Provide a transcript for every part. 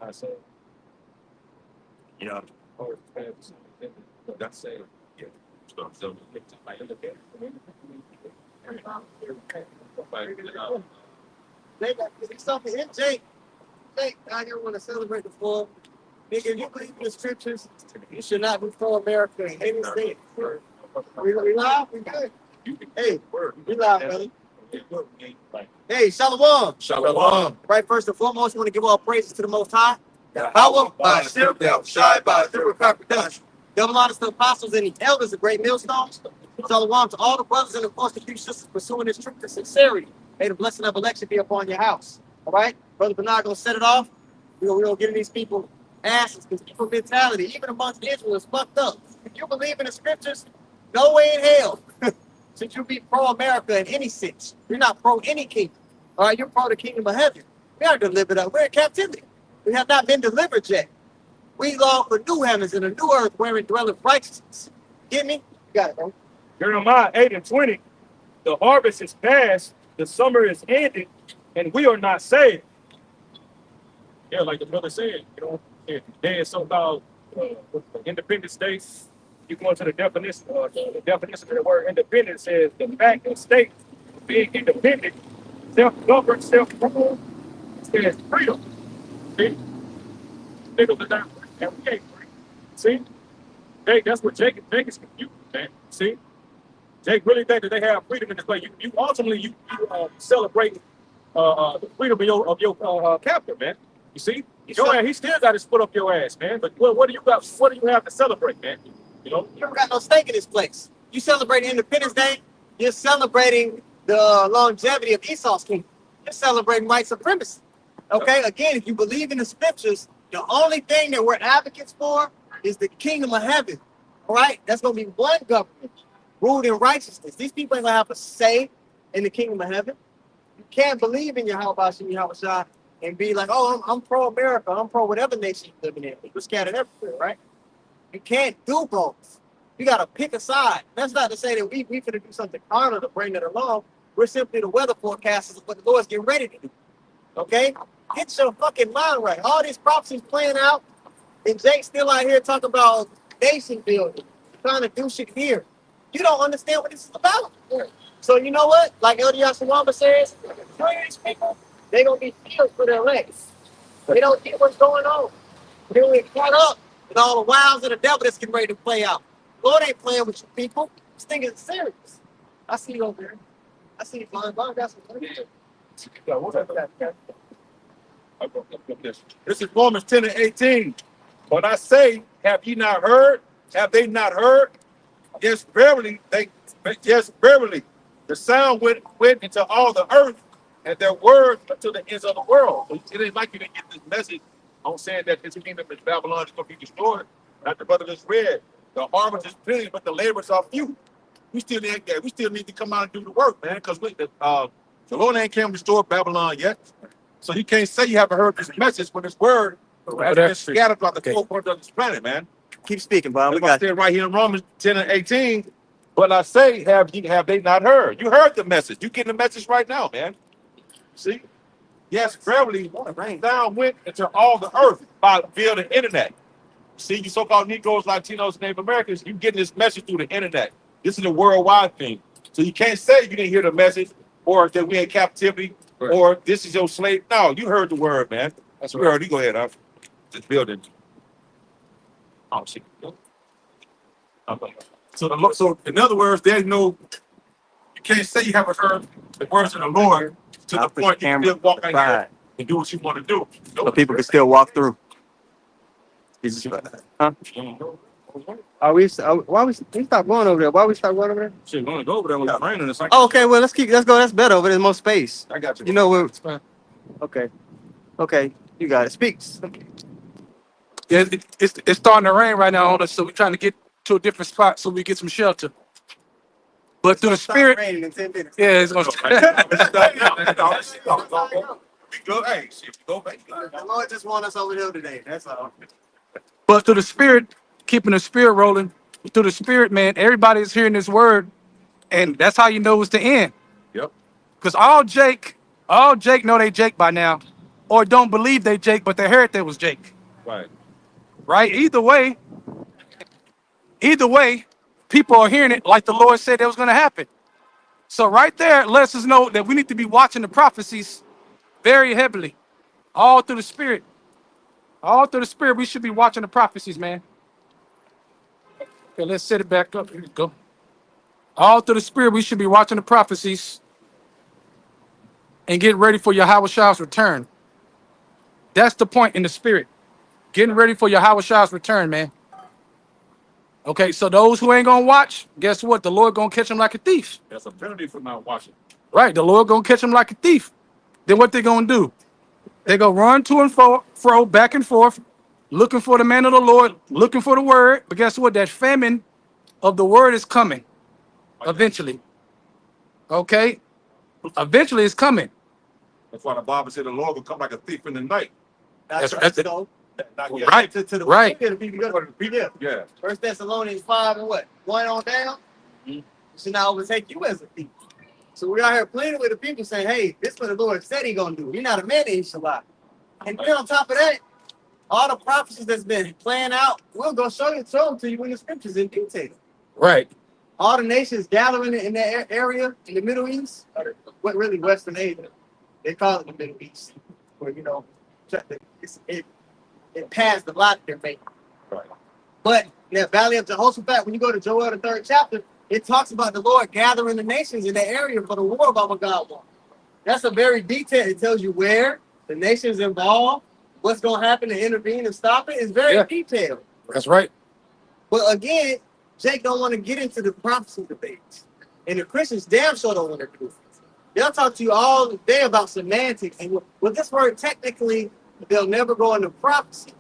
I say, Yeah. or that's it. Yeah. So, like, look at They got something in Jake. Jake, I here want to celebrate the fall. Nigga, if you believe in the scriptures, you should not be pro-America in any state. We live? We good? Hey, we live, brother. Hey, Shalom. Shalom. Right, first and foremost, we want to give all praises to the Most High. Power by Shem, Shy by Zero Production. Double honors to the apostles and the elders of great millstones. Shalom to all the brothers and of course the few sisters pursuing this truth and sincerity. May the blessing of election be upon your house. All right? Brother Bernard gonna set it off. We're gonna get these people asses because people mentality, even amongst Israel, is fucked up. If you believe in the scriptures, no way in hell should you be pro-America in any sense. You're not pro any kingdom. All right, you're pro the kingdom of heaven. We aren't delivered up. We're in captivity. We have not been delivered yet. We long for new heavens and a new earth wherein dwelleth righteousness. Get me? You got it, bro. Jeremiah 8:20. The harvest is past, the summer is ended, and we are not saved. Yeah, like the brother said, there's so-called independent states. You go into the definition of the word independent says the fact of state being independent, self-governed, self-ruled, says freedom. See? Niggas are not free, and we ain't free. See? That's what Jake is confused, man. See? Jake really think that they have freedom in this place. You ultimately celebrate the freedom of your captor, man. You see? Your ass, he still got his foot up your ass, man. But what do you got? What do you have to celebrate, man? You know? You don't got no stake in this place. You celebrate Independence Day, you're celebrating the longevity of Esau's kingdom. You're celebrating white supremacy. Okay? Again, if you believe in the scriptures, the only thing that we're advocates for is the kingdom of heaven. All right? That's going to be one government ruled in righteousness. These people ain't going to have a say in the kingdom of heaven. You can't believe in Yahweh Shah and be like, oh, I'm pro-America. I'm pro whatever nation you're living in. We're scattered everywhere, right? You can't do both. You got to pick a side. That's not to say that we finna do something carnal to bring it along. We're simply the weather forecasters of what the Lord's getting ready to do. Okay? Get your fucking mind right. All these prophecies playing out, and Jake's still out here talking about nation building, trying to do shit here. You don't understand what this is about. So you know what? Like Elder Yasawamba says, these people, they're going to be filled for their legs. They don't get what's going on. They'll get caught up with all the wiles of the devil that's getting ready to play out. Lord ain't playing with you people. This thing is serious. I see you over there. I see you flying by. Got some This is Romans 10:18. When I say, have ye not heard? Have they not heard? Yes, verily, the sound went into all the earth, and their word to the ends of the world. So it ain't like you didn't get this message on saying that this kingdom is Babylon is going to be destroyed. Like the brother just read, the harvest is plenty, but the laborers are few. We still need to come out and do the work, man, because the Lord ain't came to restore Babylon yet. So you can't say you haven't heard this message when this word has been scattered throughout the 4 corners of this planet, man. Keep speaking, Bob. We got it right here in Romans 10:18. But I say, have they not heard? You heard the message. You getting the message right now, man. See? Yes, verily, down went into all the earth via the internet. See, you so-called Negroes, Latinos, and Native Americans, you getting this message through the internet. This is a worldwide thing. So you can't say you didn't hear the message or that we're in captivity or this is your slave. No, you heard the word, man. That's right. You go ahead, I'm just building. Oh, shit. Okay. So in other words, there's no, you can't say you haven't heard the words of the Lord to the point you still walk out here and do what you want to do. so people can still walk through. Huh? Why we stop going over there? Why we stop going over there? Shit, going to go over there with the raining. It's like, Oh, okay, well let's go. That's better over there. There's more space. I got you. You know where? Okay, you got it. Speaks. Yeah, it's starting to rain right now on us, so we're trying to get to a different spot so we get some shelter. But through the spirit, Raining in 10 minutes. yeah, it's gonna. Hey, shit, go back. The Lord just want us over here today. That's all. But through the spirit, keeping the spirit rolling. Through the spirit, man, everybody's hearing this word, and that's how you know it's the end. Yep. Because all Jake All Jake know they Jake by now, or don't believe they Jake, but they heard they was Jake. Right. Right? Either way, people are hearing it like the Lord said it was going to happen. So right there lets us know that we need to be watching the prophecies very heavily, all through the spirit. All through the spirit, we should be watching the prophecies, man. Okay, let's set it back up. Here we go. All through the spirit, we should be watching the prophecies and getting ready for Yahweh return. That's the point in the spirit. Getting ready for Yahweh return, man. Okay, so those who ain't gonna watch, guess what? The Lord gonna catch them like a thief. That's a penalty for not watching. Right, the Lord gonna catch them like a thief. Then what they gonna do? They go run to and fro, back and forth, looking for the man of the Lord, looking for the word. But guess what? That famine of the word is coming eventually. Okay? Eventually it's coming. That's why the Bible said the Lord will come like a thief in the night. That's That's right. so. Not yet. Right. To the Right. wicked people, go to the people. Yeah. 1 Thessalonians 5 and what? 1 on down? Mhm. Should not overtake you as a thief. So we out here pleading with the people saying, hey, this is what the Lord said he gonna do. You're not a man that he shall lie. And then on top of that, all the prophecies that's been playing out, we'll go show them to you in the scriptures in detail. Right. All the nations gathering in that area in the Middle East, or what really Western Asia, they call it the Middle East, where it passed a lot they're making. Right. But in that Valley of Jehoshaphat, when you go to Joel the 3rd chapter, it talks about the Lord gathering the nations in that area for the war of our God war. That's a very detailed. It tells you where the nations involved, what's going to happen to intervene and stop it. It's very detailed. That's right. But again, Jake don't want to get into the prophecy debates, and the Christians damn sure don't want to do it. They'll talk to you all day about semantics, and with this word technically, they'll never go into prophecy.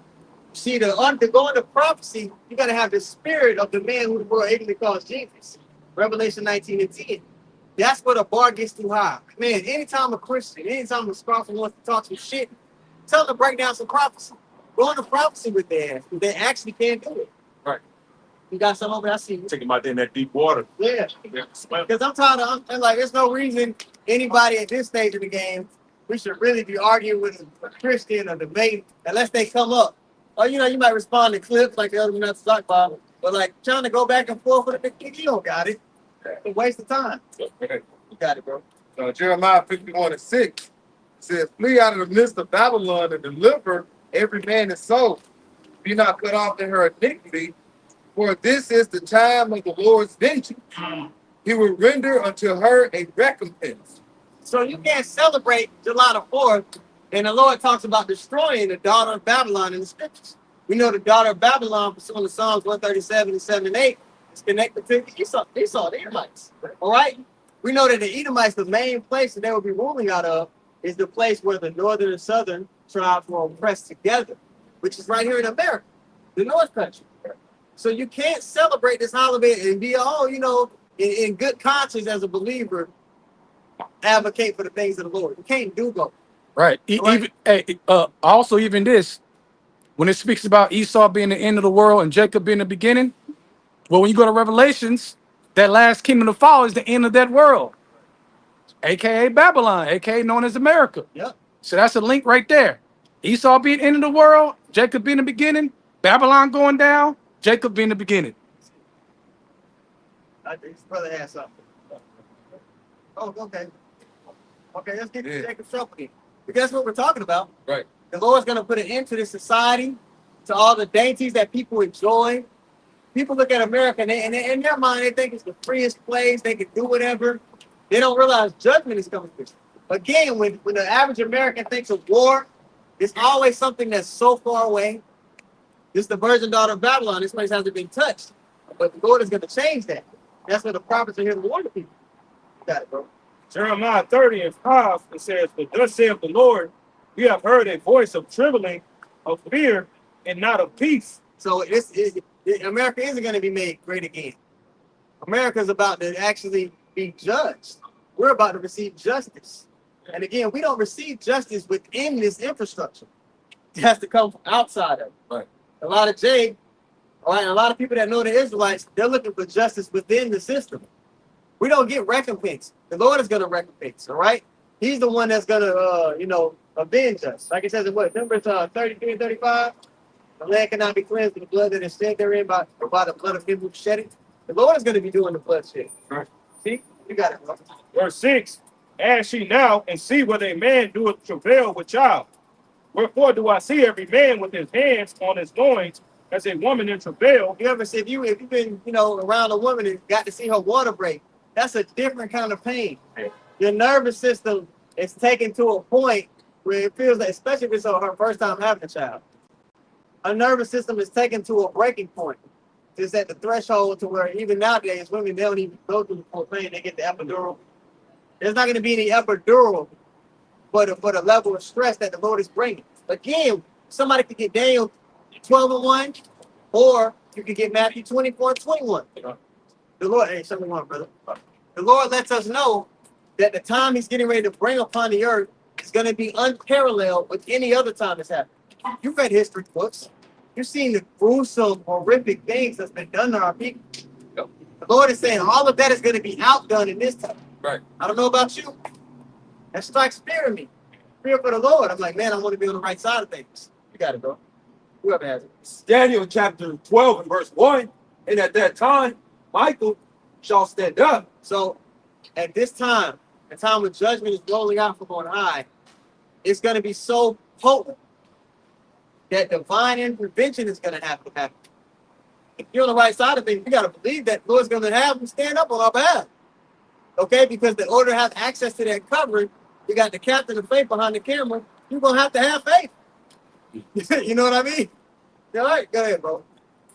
See, to go into prophecy, you got to have the spirit of the man who the world ignorantly calls Jesus. Revelation 19 and 10. That's where the bar gets too high. Man, anytime a Christian, anytime a scoffer wants to talk some shit, tell them to break down some prophecy. Go into prophecy with their ass. They actually can't do it. Right. You got some over there? I see you. Take him out there in that deep water. Yeah. Yeah. Swim. Because I'm tired of, I'm like, there's no reason anybody at this stage of the game, we should really be arguing with a Christian or debating unless they come up. Or, you know, you might respond to clips like the other one that's talk about, but like trying to go back and forth with a big kid, you don't got it. It's a waste of time. You got it, bro. Jeremiah 51 and 6 says, flee out of the midst of Babylon and deliver every man his soul. Be not cut off in her iniquity, for this is the time of the Lord's vengeance. He will render unto her a recompense. So you can't celebrate July the 4th, and the Lord talks about destroying the daughter of Babylon in the scriptures. We know the daughter of Babylon, pursuant to Psalms 137 and 7 and 8, is connected to Esau, the Edomites. All right? We know that the Edomites, the main place that they will be ruling out of, is the place where the northern and southern tribes were oppressed together, which is right here in America, the North Country. So you can't celebrate this holiday and be, in good conscience as a believer, advocate for the things of the Lord. You can't do both. Right. Also, even this, when it speaks about Esau being the end of the world and Jacob being the beginning, well, when you go to Revelations, that last kingdom to fall is the end of that world, aka Babylon, aka known as America. Yep. So that's a link right there. Esau being the end of the world, Jacob being the beginning, Babylon going down, Jacob being the beginning. I think his brother had something. Oh, okay. Okay, let's get to Jacob's trouble again. Because that's what we're talking about. Right. The Lord's going to put an end to this society, to all the dainties that people enjoy. People look at America and in their mind, they think it's the freest place. They can do whatever. They don't realize judgment is coming. Again, when the average American thinks of war, it's always something that's so far away. This is the virgin daughter of Babylon. This place hasn't been touched. But the Lord is going to change that. That's what the prophets are here to warn the people. You got it, bro. Jeremiah 30 and 5, it says, but thus saith the Lord, you have heard a voice of trembling, of fear, and not of peace. So America isn't going to be made great again. America is about to actually be judged. We're about to receive justice. And again, we don't receive justice within this infrastructure. It has to come from outside of it. Right. A lot of a lot of people that know the Israelites, they're looking for justice within the system. We don't get recompense. The Lord is going to recompense, all right? He's the one that's gonna, avenge us. Like it says in what Numbers 33 and 35. The land cannot be cleansed with the blood that is shed therein by the blood of him who shed it. The Lord is going to be doing the bloodshed. Right. See, you got it, bro. Verse 6, ask ye now and see whether a man doeth travail with child. Wherefore do I see every man with his hands on his loins as a woman in travail? You ever see if you've been around a woman and got to see her water break? That's a different kind of pain. Your nervous system is taken to a point where it feels like, especially if it's her first time having a child, her nervous system is taken to a breaking point. It's at the threshold to where even nowadays women, they don't even go through the full pain. They get the epidural. There's not going to be any epidural for the level of stress that the Lord is bringing. Again, somebody could get Daniel 12:1, or you could get Matthew 24:21. The Lord, hey, something wrong, brother. The Lord lets us know that the time He's getting ready to bring upon the earth is going to be unparalleled with any other time that's happened. You've read history books. You've seen the gruesome, horrific things that's been done to our people. Yep. The Lord is saying all of that is going to be outdone in this time. Right. I don't know about you. That strikes fear in me. Fear for the Lord. I'm like, man, I want to be on the right side of things. You got it, bro. Whoever has it. Daniel chapter 12 and verse 1. And at that time, Michael shall stand up. So at this time, the time when judgment is rolling out from on high, it's going to be so potent that divine intervention is going to have to happen. If you're on the right side of things, you got to believe that the Lord's going to have them stand up on our behalf. Okay? Because in order to have access to that covering, you got the captain of faith behind the camera. You're going to have faith. You know what I mean? All right, go ahead, bro.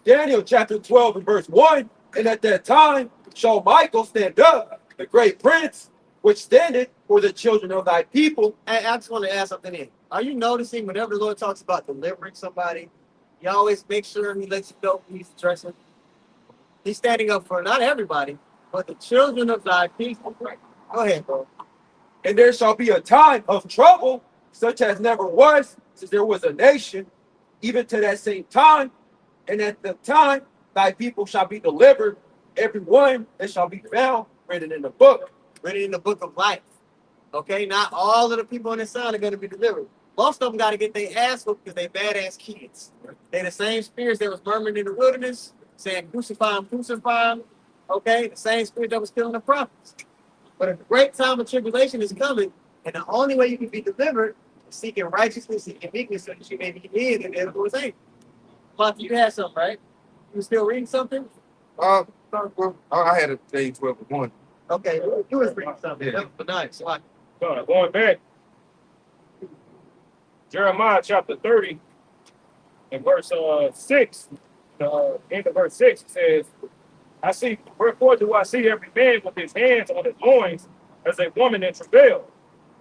Daniel chapter 12 and verse 1. And at that time shall Michael stand up, the great prince, which standeth for the children of thy people. I just want to add something in. Are you noticing whenever the Lord talks about delivering somebody, he always makes sure he lets you know who he's addressing? He's standing up for not everybody, but the children of thy people. Go ahead, bro. And there shall be a time of trouble, such as never was, since there was a nation, even to that same time. And at the time, thy people shall be delivered, every one that shall be found written in the book. Written in the book of life. Okay, not all of the people on this side are going to be delivered. Most of them got to get their ass whooped because they badass kids. They're the same spirits that was murmuring in the wilderness, saying, crucify him, crucify him. Okay, the same spirit that was killing the prophets. But a great time of tribulation is coming, and the only way you can be delivered is seeking righteousness, seeking meekness, so that you may be hid in the Lord's name. Martha, you had something, right? You still reading something? Well, I had a day 12:1. Okay, you was reading something. Yeah. That was nice. Like, Going back, Jeremiah chapter 30 and verse 6, end of verse 6 says, I see, wherefore do I see every man with his hands on his loins as a woman in travail,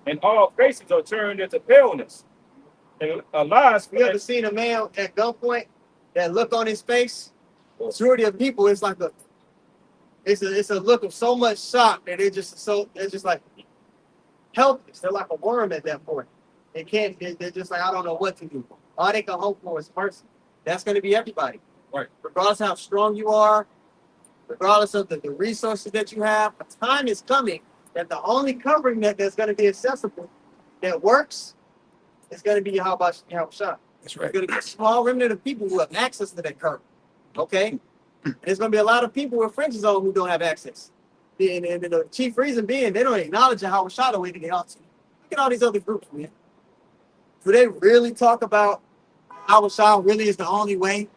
and all faces are turned into paleness. And Elias, you ever seen a man at gunpoint, that look on his face? Majority of people, it's like it's a look of so much shock that they're just like helpless. They're like a worm at that point. They're just like, I don't know what to do. All they can hope for is mercy. That's going to be everybody. Right. Regardless of how strong you are, regardless of the resources that you have, a time is coming that the only covering that's going to be accessible, that works, is going to be Yahweh Shah. That's right. There's going to be a small remnant of people who have access to that covering. Okay? And there's going to be a lot of people with fringes on who don't have access. And the chief reason being, they don't acknowledge Yahweh Shah the way that they ought to. Look at all these other groups, man. Do they really talk about Yahweh Shah really is the only way?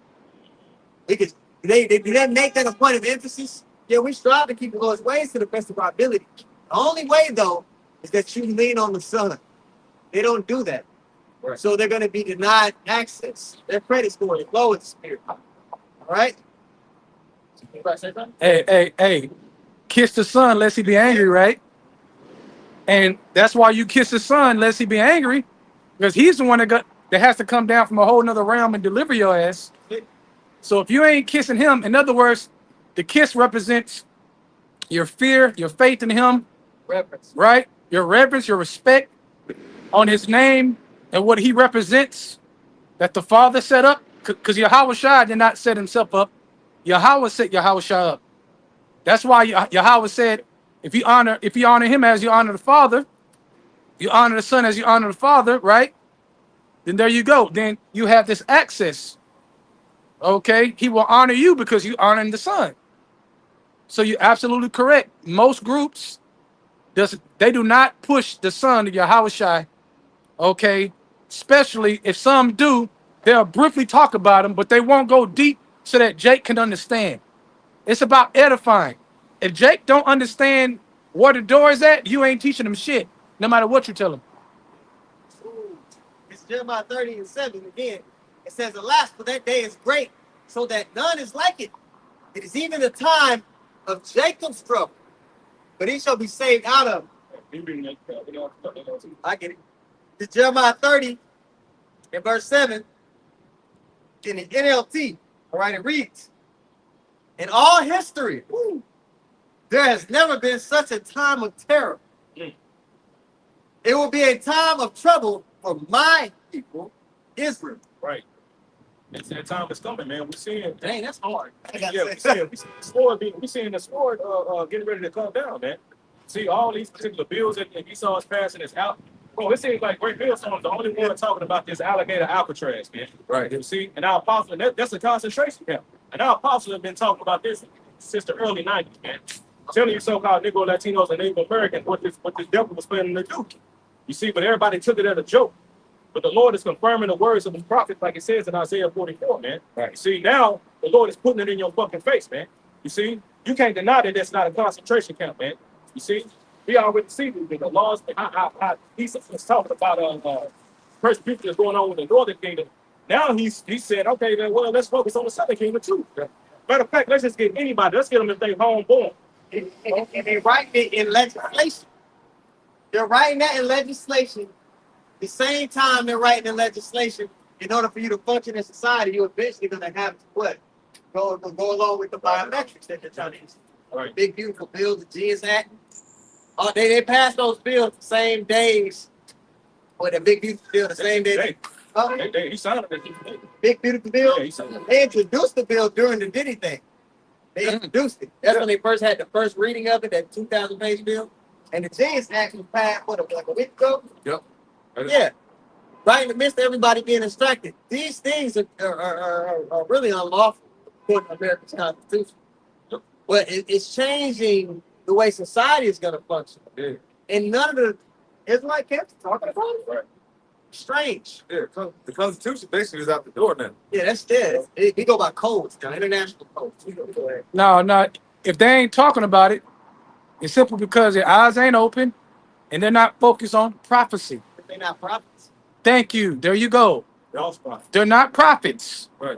Because do they make that a point of emphasis? Yeah, we strive to keep the Lord's ways to the best of our ability. The only way, though, is that you lean on the Son. They don't do that. Right. So they're going to be denied access. Their credit score is low in the spirit. All right? You about to say something? Hey. Kiss the son lest he be angry, right? And that's why you kiss the son lest he be angry, because he's the one that has to come down from a whole nother realm and deliver your ass. So if you ain't kissing him, in other words, the kiss represents your fear, your faith in him, Reverence. right? Your reverence, your respect on his name and what he represents that the Father set up. Because Yahweh Shai did not set himself up. Yahweh set Yahweh Shai up. That's why Yahweh said, if you honor him as you honor the Father, You honor the Son as you honor the Father, right? Then there you go. Then you have this access. Okay, he will honor you because you honor the Son. So you're absolutely correct. Most groups, they do not push the Son to Yahushua. Okay, especially if some do, they'll briefly talk about him, but they won't go deep so that Jake can understand. It's about edifying. If Jake don't understand where the door is at, you ain't teaching him shit, no matter what you tell him. Ooh, it's Jeremiah 30 and 7 again. It says, alas, for that day is great, so that none is like it. It is even the time of Jacob's trouble, but he shall be saved out of it. I get it. It's Jeremiah 30 and verse 7 in the NLT. All right, it reads, in all history, there has never been such a time of terror. It will be a time of trouble for my people, Israel. Right. It's that time is coming, man. We're seeing. Dang, that's hard. Yeah, we seeing the sword. We seeing the sword getting ready to come down, man. See all these particular bills that Esau is passing is out. Bro, it seems like Great Bill Song is the only one talking about this alligator Alcatraz, man. Right. You see, and our apostle, that's a concentration camp. And our apostles have been talking about this since the early 90s, man. I'm telling you, so-called Negro Latinos and Native Americans, what this devil was planning to do. You see, but everybody took it as a joke. But the Lord is confirming the words of the prophet, like it says in Isaiah 44, man. Right. You see, now the Lord is putting it in your fucking face, man. You see, you can't deny that that's not a concentration camp, man. You see, we already see the laws. He's talking about persecution that's going on with the northern kingdom. Now he said, okay, then well, let's focus on the southern kingdom too. Matter of fact, let's just get anybody. Let's get them if they homeborn. And they write it in legislation. They're writing that in legislation. The same time they're writing in legislation, in order for you to function in society, you're eventually going to have to what? Go along with the biometrics that they're trying to use. Right. Big beautiful bill, the GS Act. They passed those bills the same days. Or the big beautiful bill the same day. He signed it. Big beautiful bill. Yeah, he signed it. They introduced the bill during the Diddy thing. They introduced it. That's when they first had the first reading of it, that 2,000-page bill. And the GS Act was passed, what, like a week ago? Yep. Yeah. Right in the midst of everybody being distracted. These things are really unlawful according to America's Constitution. But it's changing the way society is going to function. Yeah. And none of the Israelite camps are talking about it. Right. Strange. Yeah. The Constitution basically is out the door now. Yeah, that's dead. We go by codes, international codes. We go ahead. No. If they ain't talking about it, it's simply because their eyes ain't open and they're not focused on prophecy. They're not prophets. Thank you. There you go. Y'all spot. They're not prophets. Right.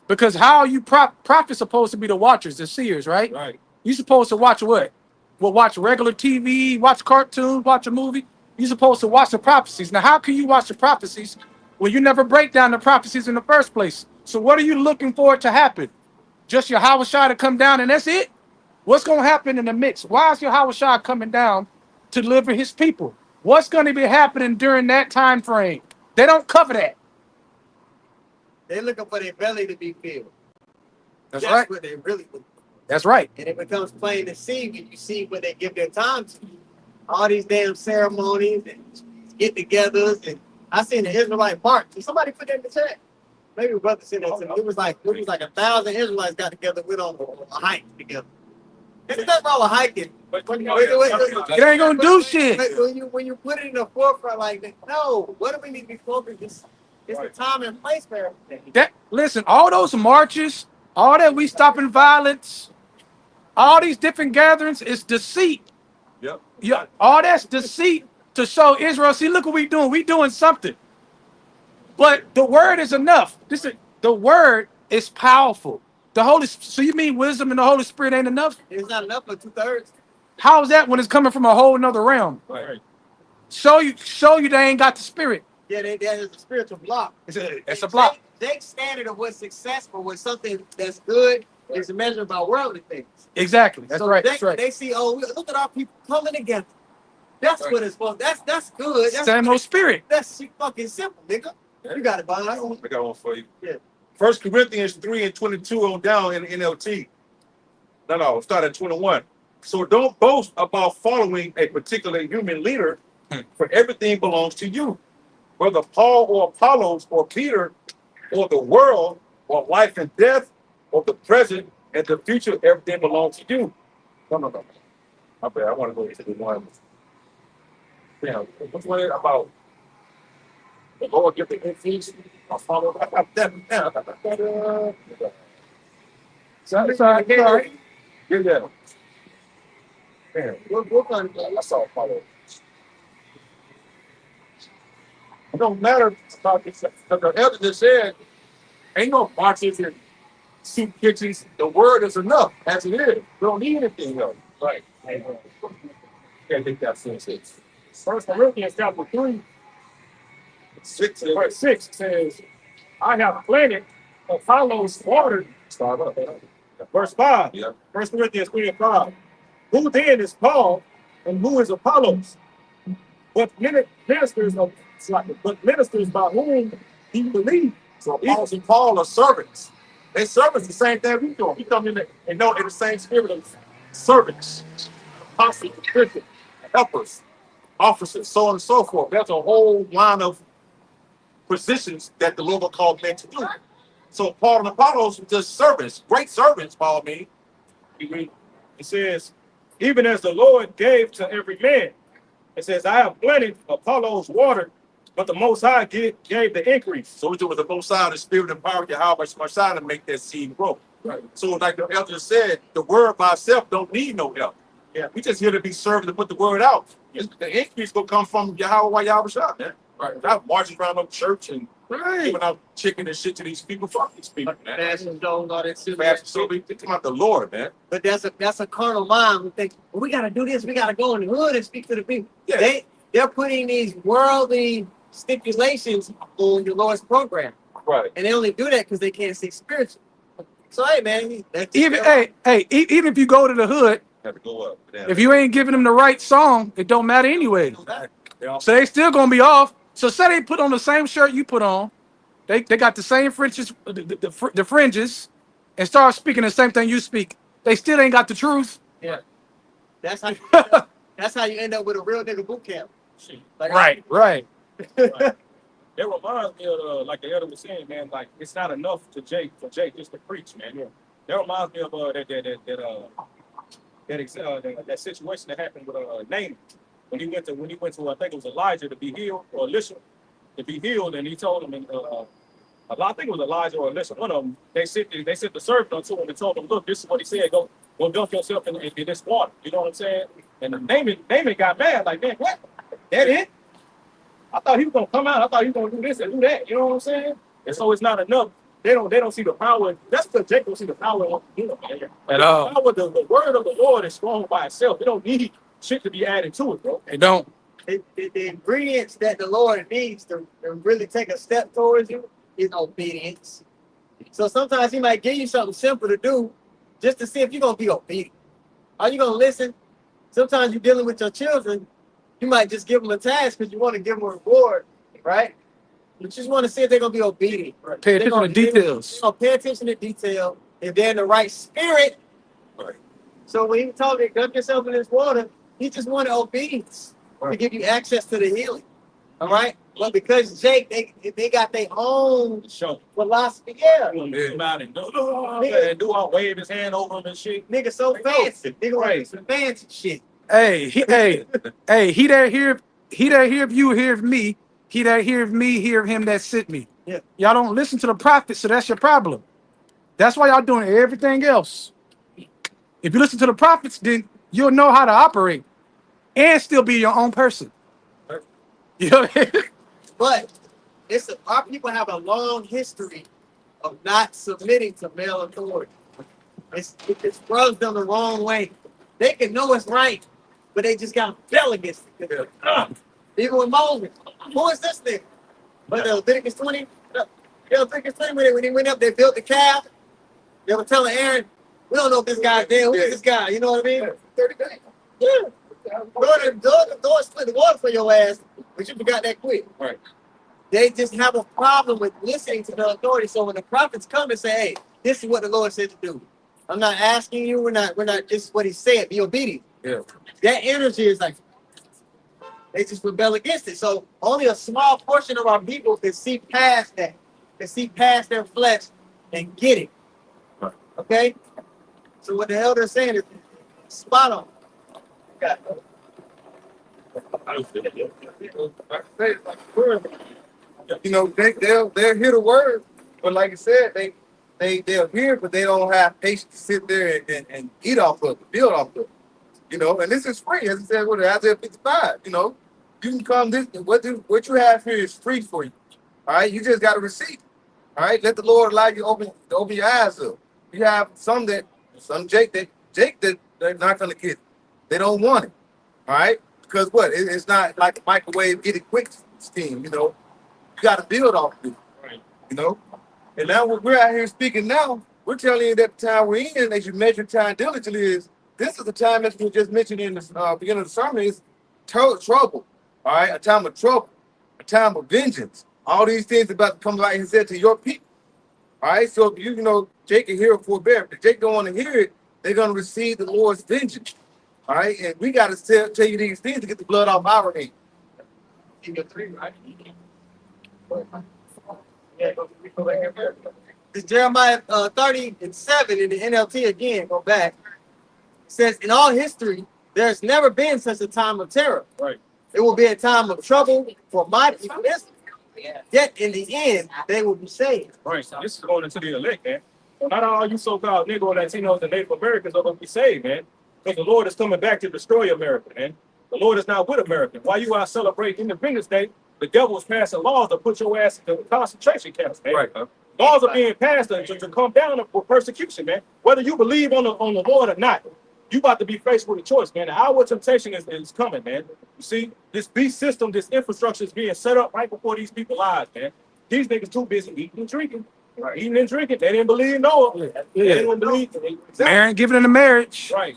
Because how are you prophets supposed to be the watchers, the seers, right? Right. You supposed to watch what? Well, watch regular TV, watch cartoons, watch a movie. You're supposed to watch the prophecies. Now, how can you watch the prophecies when you never break down the prophecies in the first place? So what are you looking for it to happen? Just your Yahushua to come down and that's it? What's going to happen in the mix? Why is your Yahushua coming down to deliver his people? What's going to be happening during that time frame? They don't cover that. They're looking for their belly to be filled. That's right. What they really do. That's right. And it becomes plain to see when you see what they give their time to. All these damn ceremonies and get-togethers, and I seen the Israelite march. Did somebody put that in the chat? Maybe a brother said that. It was like 1,000 Israelites got together, went on a hike together. There's nothing wrong with hiking. It ain't gonna do shit. When you put it in the forefront like that, no. What do we need to be focused? It's the time and place for everything. Listen, all those marches, all that we stopping violence, all these different gatherings is deceit. Yep. Yeah, all that's deceit to show Israel. See, look what we doing. We doing something. But the word is enough. The word is powerful. So you mean wisdom and the Holy Spirit ain't enough? It's not enough for 2/3. How is that when it's coming from a whole nother realm? Right. Show you they ain't got the spirit. Yeah, that is a spiritual block. It's a block. Jake's standard of what's successful with something that's good is measured by worldly things. Exactly. That's So right. That's right. They see, look at our people coming together. That's what it's for. That's good. Same old spirit. That's fucking simple, nigga. You got it, Bob. I got one for you. Yeah. 1 Corinthians 3 and 22 on down in NLT. No, start at 21. So don't boast about following a particular human leader For everything belongs to you, whether Paul or Apollos or Peter or the world or life and death or the present and the future, everything belongs to you. No, no, no. My bad. I want to go into the one. Yeah, which one is about the Lord give the increase? I follow that. Sorry. Get that. Man, what kind of I saw follow. It don't matter about this. The elder just said, ain't no boxes and soup kitchens. The word is enough as it is. We don't need anything else. Right. Can't think that's sense. First Corinthians chapter 3, 6 and verse 6 says, I have planted, Apollos watered. start up. Verse 5. Yeah. First Corinthians 3 and 5. Who then is Paul and who is Apollos? But ministers by whom he believed. So Apostles and Paul are servants. They servants the same thing we do. We come in and know in the same spirit of servants, apostles, Christians, helpers, officers, so on and so forth. There's a whole line of positions that the Lord will call men to do. So Paul and Apollos were just servants, great servants, Paul mean. It says, even as the Lord gave to every man. It says, I have planted, Apollos watered, but the Most High gave the increase. So we do with the both sides of the spirit and power of Yahweh Shemashah to make that seed grow. Right. So like the elder said, the word by itself don't need no help. Yeah. We just here to be served to put the word out. The increase gonna come from Yahweh Shemashah, man. Right. Not marching around no church and giving out chicken and shit to these people. Fuck these people, man. Fashion don't all that shit. So we think about the Lord, man. But that's a carnal mind who thinks, well, we gotta do this, we gotta go in the hood and speak to the people. Yeah. They're putting these worldly stipulations on the Lord's program. Right. And they only do that because they can't see spiritual. So hey man, Even even if you go to the hood, Have to go up. if you ain't giving them the right song, it don't matter anyway. So they still gonna be off. So say they put on the same shirt you put on, they got the same fringes, the fringes, and start speaking the same thing you speak. They still ain't got the truth. Yeah. That's how you end up with a real nigga boot camp. Like, Right. It reminds me of, like the elder was saying, man, like it's not enough for Jake just to preach, man. Yeah. That reminds me of that situation that happened with Naaman when he went to I think it was Elijah to be healed, or Elisha to be healed, and he told him, and I think it was Elijah or Elisha, one of them. They sent the servant unto him and told him, look, this is what he said. Go dunk yourself in this water. You know what I'm saying? And Naaman got mad, like, man, what? That it? I thought he was gonna come out. I thought he was gonna do this and do that. You know what I'm saying? And so it's not enough. They don't see the power. That's because Jake don't see the power of the man. At all. The word of the Lord is strong by itself. It don't need shit to be added to it, bro. They don't. the ingredients that the Lord needs to really take a step towards you is obedience. So sometimes he might give you something simple to do just to see if you're gonna be obedient. Are you gonna listen? Sometimes you're dealing with your children, you might just give them a task because you want to give them a reward, right? You just want to see if they're gonna be obedient. Right? Pay attention to details. Pay attention to detail. If they're in the right spirit. Right. So when he told me, dump yourself in this water, he just wanted obedience to give you access to the healing. All right? But because Jake, they got their own philosophy. Yeah. Come out and do all wave his hand over him and shit. Nigga so fancy. Nigga right. Some fancy shit. Hey, he that hear you hear me. He that hear me hear him that sent me. Yeah. Y'all don't listen to the prophet, so that's your problem. That's why y'all doing everything else. If you listen to the prophets, then you'll know how to operate and still be your own person. You know what I mean? But our people have a long history of not submitting to male authority. It rubs them the wrong way. They can know it's right, but they just got to rebel against it. Even with Moses, who is this thing? But Leviticus 20, Leviticus 20, when he went up, they built the calf. They were telling Aaron, we don't know if this guy's dead. Who is this guy? You know what I mean? 30 days. Yeah. Lord split the water for your ass, but you forgot that quick. Right. They just have a problem with listening to the authority. So when the prophets come and say, hey, this is what the Lord said to do. I'm not asking you, we're not, this is what he said, be obedient. Yeah. That energy is like, They just rebel against it. So only a small portion of our people can see past that, can see past their flesh and get it. Right. Okay? So what the hell they're saying is spot on. Okay. Like I say, it's like a word. You know, they'll hear the word, but like I said, they'll hear, but they don't have patience to sit there and eat off of it, build off of it. You know, and this is free, as I said with Isaiah 55. You know, you can come this what you have here is free for you. All right, you just got to receive it. All right, let the Lord allow you to open your eyes up. You have some Jake that they're not gonna get it. They don't want it. All right, because what? It's not like a microwave get it quick scheme. You know, you got to build off of it. Right. You know, and now what we're out here speaking now, we're telling you that the time we're in, as you measure time diligently, is this is the time that we just mentioned in the beginning of the sermon is trouble. All right, a time of trouble, a time of vengeance. All these things about to come out and said to your people. All right, so if you know Jake can hear it forbear. If Jake don't want to hear it, they're gonna receive the Lord's vengeance. All right, and we got to tell you these things to get the blood off our hands. You got 3, right? This Jeremiah 30:7 in the NLT again, go back. It says, in all history, there's never been such a time of terror. Right. It will be a time of trouble for my people. Yet in the end, they will be saved. Right. So this is going into the elect, man. So not all you so-called Negro, Latinos, and Native Americans are going to be saved, man. Because the Lord is coming back to destroy America, man. The Lord is not with America. While you are celebrating Independence Day, the devil is passing laws to put your ass in concentration camps, man. Right. Huh? Laws are being passed to come down for persecution, man. Whether you believe on the Lord or not, you about to be faced with a choice, man. The hour of temptation is coming, man. You see, this beast system, this infrastructure is being set up right before these people's eyes, man. These niggas too busy eating and drinking. Right. Eating and drinking. They didn't believe Noah. They didn't believe. Exactly. Marrying, giving in the marriage. Right.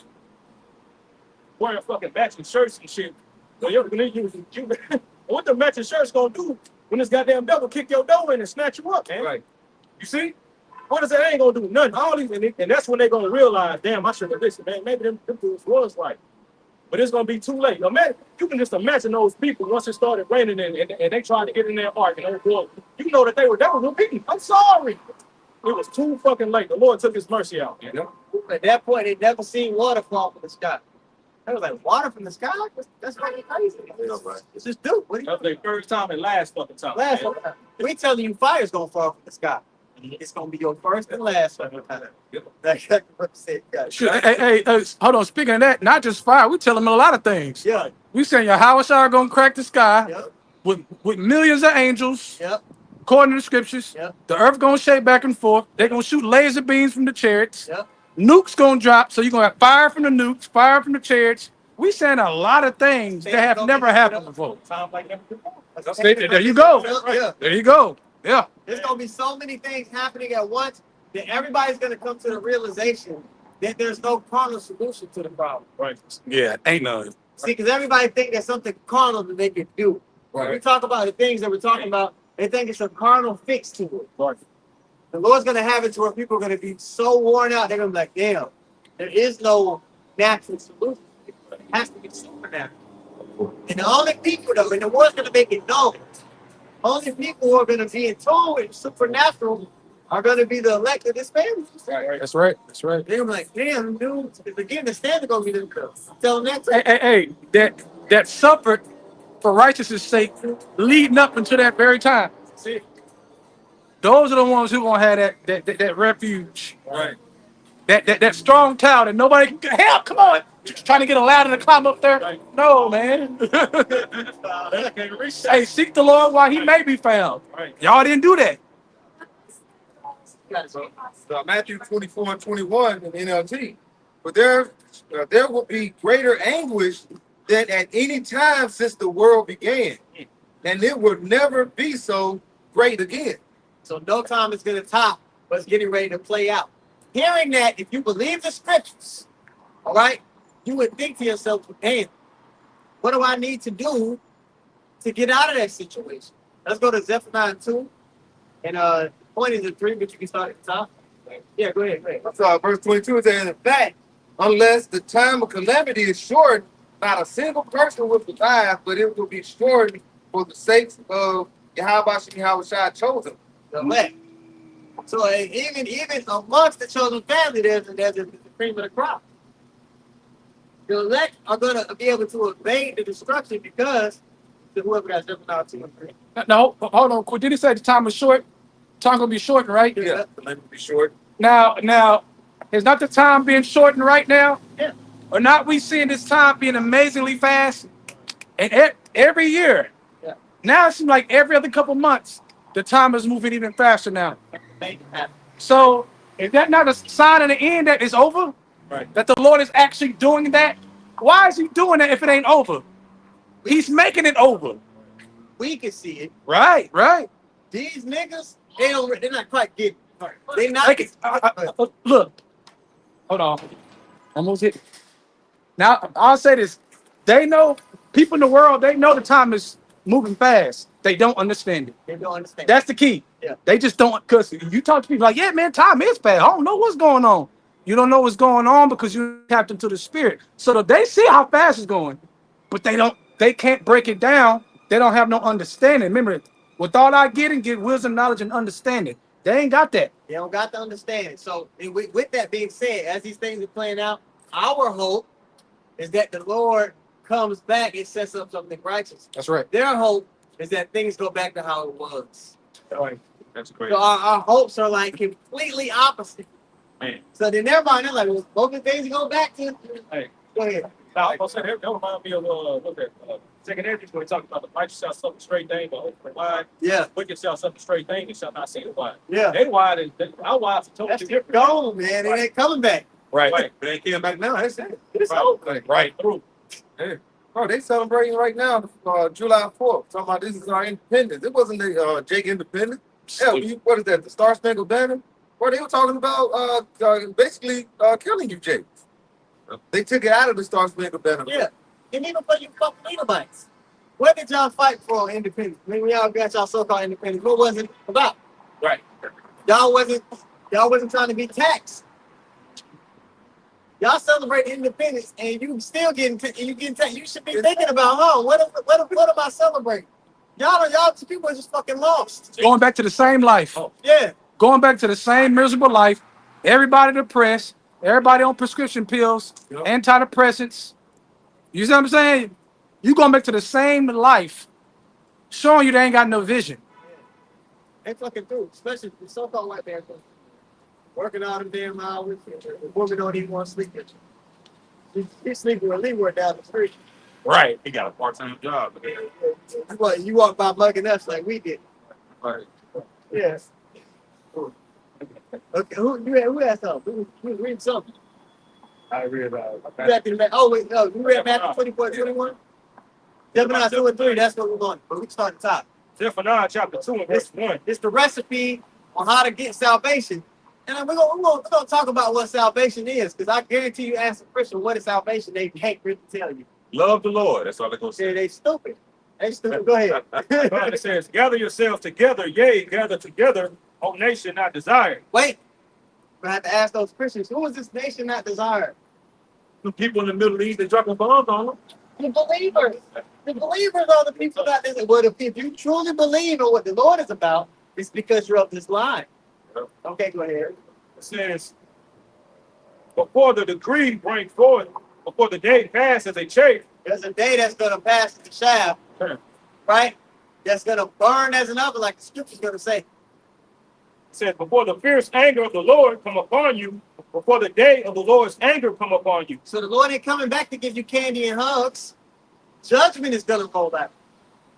Wearing fucking matching shirts and shit. What the matching shirts gonna do when this goddamn devil kick your door in and snatch you up, man? Right. You see? What is it? Ain't gonna do nothing. All these, and that's when they're gonna realize, damn, I should have listened, man. Maybe them dudes was right. But it's gonna be too late. Imagine, you can just imagine those people once it started raining and they tried to get in their ark and they were going, you know that they were repeating. I'm sorry. It was too fucking late. The Lord took his mercy out, man. At that point, they never seen water fall from the sky. I was like, water from the sky? That's fucking crazy. It's just dude. What That's their first time and last fucking time. last man. time. We telling you fire's gonna fall from the sky. It's gonna be your first and last fucking time. That's what I said. Sure. Hey, hold on. Speaking of that, not just fire, we tell them a lot of things. Yeah. We saying your house are gonna crack the sky Yep. with millions of angels, Yep. according to the scriptures. Yep. The earth gonna shake back and forth. They're gonna shoot laser beams from the chariots. Yep. Nukes gonna drop, so you're gonna have fire from the nukes, fire from the chariots. We saying a lot of things that have never happened before. Time like never before. There you go. Yeah. There you go. Yeah. There's gonna be so many things happening at once that everybody's gonna come to the realization that there's no carnal solution to the problem. Right. Yeah, ain't none. See, because everybody think there's something carnal that they can do. When we talk about the things that we're talking about, they think it's a carnal fix to it. Right. The Lord's gonna have it to where people are gonna be so worn out, they're gonna be like, damn, there is no natural solution. It has to be supernatural. And the only people though, and the Lord's gonna make it known, only people who are gonna be in tune with supernatural are gonna be the elect of this family. Right. That's right. That's right. They're gonna be like, damn, dude, again, the standard gonna be them girls. Tell them that too. Hey, that suffered for righteousness' sake, leading up until that very time. See? Those are the ones who gonna have that refuge, Right. that strong tower that nobody can help. Come on, trying to get a ladder to climb up there. Right. No, man. They can't reach that. Hey, seek the Lord while He may be found. Right. Y'all didn't do that. So Matthew 24:21 in NLT. But there will be greater anguish than at any time since the world began, and it will never be so great again. So no time is gonna top what's getting ready to play out. Hearing that, if you believe the scriptures, all right, you would think to yourself, damn, what do I need to do to get out of that situation? Let's go to Zephaniah 2. And the point is in 3, but you can start at the top. Yeah, go ahead. So verse 22 says, in fact, unless the time of calamity is short, not a single person will survive, but it will be shortened for the sakes of Yahweh Shai chosen. The elect. So even amongst the chosen family, there's the cream of the crop. The elect are going to be able to evade the destruction because of whoever got 2 and 3. No, hold on. Did he say the time was short? Time gonna be shortened, right? Yeah, the length will be short. Now, is not the time being shortened right now? Yeah. Or not we seeing this time being amazingly fast? And every year. Yeah. Now it seems like every other couple months, the time is moving even faster now. Make it happen. So is that not a sign of the end that it's over? Right. That the Lord is actually doing that? Why is he doing that if it ain't over? He's making it over. We can see it. Right, right. These niggas, they're not quite getting it. They're not. Like, look, hold on. Almost hit. Now, I'll say this. They know, people in the world, they know the time is moving fast. They don't understand it. They don't understand. That's the key. Yeah. They just don't, because you talk to people like, yeah, man, time is fast. I don't know what's going on. You don't know what's going on because you tapped into the spirit. So that they see how fast it's going, but they can't break it down. They don't have no understanding. Remember, with all I get wisdom, knowledge, and understanding. They ain't got that. They don't got to understand it. So with that being said, as these things are playing out, our hope is that the Lord comes back and sets up something righteous. That's right. Their hope is that things go back to how it was. That's great. So our hopes are like completely opposite. Man. So then everybody, they're like, well, both the things go back to. Hey. Go ahead. Now, I'm gonna say that reminds me of what's that? Second Ezra when he talked about the righteous shall suffer straight thing, but open wide. Yeah. Wicked shall suffer straight thing and shall not see the wide. Yeah. They wide and our wides are totally That's different. gone, man. It ain't coming back. Right. Right. But they came back now. That's it. It's Right. over. Right. Through. Bro, they celebrating right now, July 4th. Talking about this is our independence. It wasn't the Jake Independence. Yeah, what is that? The Star Spangled Banner? Where they were talking about basically killing you, Jake. They took it out of the Star Spangled Banner. Yeah. And even for you fucking Levites. What did y'all fight for independence? I mean, we all got y'all so-called independence. What was it about? Right. Y'all wasn't trying to be taxed. Y'all celebrate independence and you still getting taxed. You should be thinking about, what am I celebrating? Y'all people are just fucking lost. Going back to the same life. Yeah. Going back to the same miserable life. Everybody depressed. Everybody on prescription pills, antidepressants. You see what I'm saying? You going back to the same life, showing you they ain't got no vision. They fucking do, especially the so-called white man. Working all them damn hours. The woman don't even want to sleep with you. She's sleeping with Leeward down the street. Right. He got a part-time job. You walk by mugging us like we did. Right. Yes. Okay, who has something? Who read something? I read Oh, wait, no. You read Matthew 24:21? Zephaniah 2 and 3, that's what we're going. But we can start at the top. Zephaniah chapter 2 and verse 1. It's the recipe on how to get salvation. And we're gonna talk about what salvation is, because I guarantee you ask a Christian what is salvation, they can't really tell you. Love the Lord. That's all they're going to say. They stupid. They stupid. Go ahead. God, it says, gather yourselves together, yea, gather together, O nation not desired. Wait. I have to ask those Christians, who is this nation not desired? The people in the Middle East, they dropping bombs on them. The believers. The believers are the people that this. Well, if you truly believe in what the Lord is about, it's because you're of this line. Okay, go ahead. It says, before the decree bring forth, before the day pass as a chaff. There's a day that's going to pass the shaft, right? That's going to burn as an oven, like the scripture's going to say. It says, before the fierce anger of the Lord come upon you, before the day of the Lord's anger come upon you. So the Lord ain't coming back to give you candy and hugs. Judgment is going to roll out.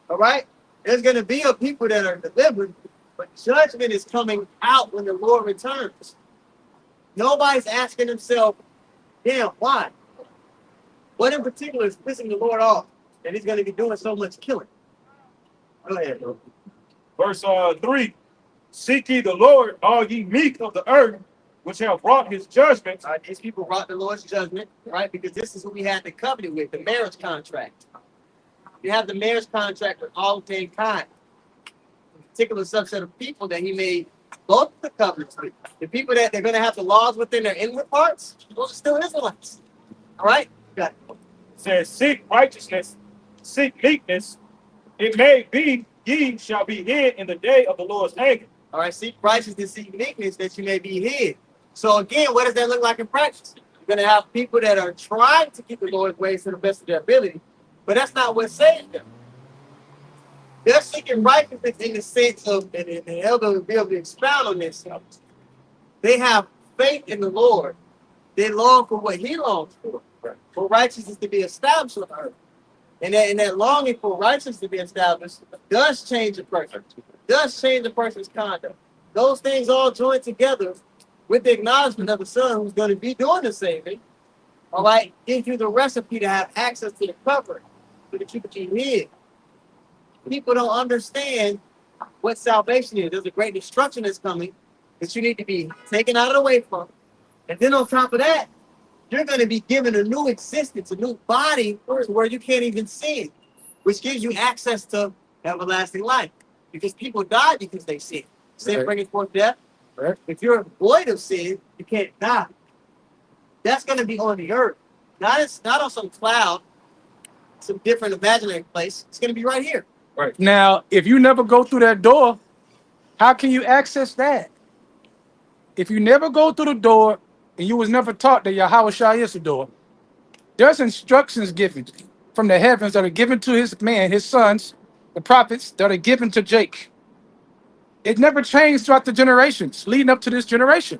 All right? There's going to be a people that are delivered, but judgment is coming out when the Lord returns. Nobody's asking themselves, damn, why? What in particular is pissing the Lord off that he's going to be doing so much killing? Go ahead, bro. Verse 3, seek ye the Lord, all ye meek of the earth, which have wrought his judgments. These people brought the Lord's judgment, right? Because this is what we had the covenant with, the marriage contract. You have the marriage contract with all mankind. A particular subset of people that he made both the covenants with. The people that they're going to have the laws within their inward parts, those are still Israelites. All right? Got it. says, seek righteousness, seek meekness. It may be ye shall be hid in the day of the Lord's anger. All right, seek righteousness, seek meekness, that you may be hid. So again, what does that look like in practice? You're going to have people that are trying to keep the Lord's ways to the best of their ability, but that's not what saved them. They're seeking righteousness in the sense of, and the elder will be able to expound on this. They have faith in the Lord. They long for what He longs for righteousness to be established on earth. And that longing for righteousness to be established does change a person, does change a person's conduct. Those things all join together with the acknowledgement of the Son who's going to be doing the saving, all right, gives you the recipe to have access to the covering so that you can be hid. People don't understand what salvation is. There's a great destruction that's coming that you need to be taken out of the way from. And then on top of that, you're going to be given a new existence, a new body where you can't even sin, which gives you access to everlasting life. Because people die because they sin. Sin brings forth death. Right. If you're void of sin, you can't die. That's going to be on the earth. Not on some cloud, some different imaginary place. It's going to be right here. Right. Now, if you never go through that door, how can you access that? If you never go through the door and you was never taught that Yahweh Shai is the door, there's instructions given from the heavens that are given to his man, his sons, the prophets that are given to Jake. It never changed throughout the generations leading up to this generation.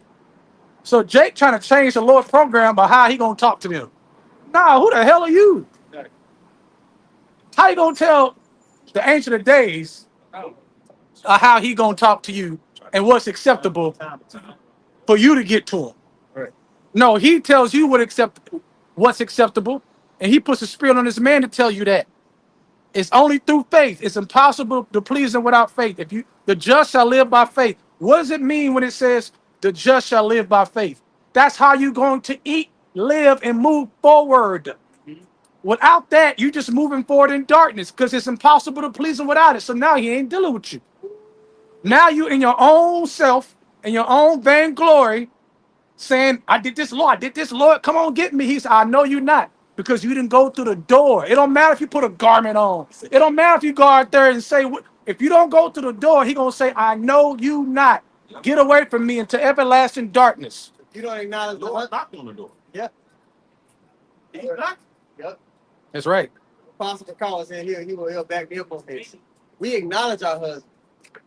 So Jake trying to change the Lord program by how he gonna talk to them. Nah, who the hell are you? How you gonna tell the ancient of days how he gonna talk to you and what's acceptable for you to get to him? Right. No, he tells you what's acceptable, and he puts a spirit on this man to tell you that. It's only through faith. It's impossible to please him without faith. The just shall live by faith. What does it mean when it says the just shall live by faith? That's how you're going to eat, live, and move forward. Without that, you're just moving forward in darkness because it's impossible to please him without it. So now he ain't dealing with you. Now you in your own self, in your own vainglory, saying, I did this, Lord, come on, get me. He said, I know you're not, because you didn't go through the door. It don't matter if you put a garment on. It don't matter if you go out there and say, if you don't go through the door, he gonna say, I know you not. Get away from me into everlasting darkness. You don't acknowledge the Lord knocked on the door. Yeah. He knocked. Yep. That's right. Apostle Paul is in here. He'll back me up on this. We acknowledge our husband.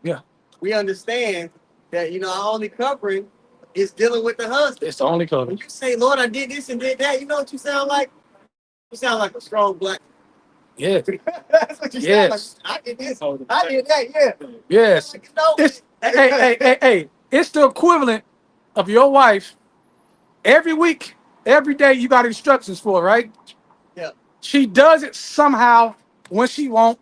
Yeah. We understand that, our only covering is dealing with the husband. It's the only When color. you say, Lord, I did this and did that, you know what you sound like? You sound like a strong black. Yeah. That's what you Yes. sound like. I did this. I did that, yeah. Yes. It's, hey. It's the equivalent of your wife. Every week, every day, you got instructions for her, right? Yeah. She does it somehow when she won't.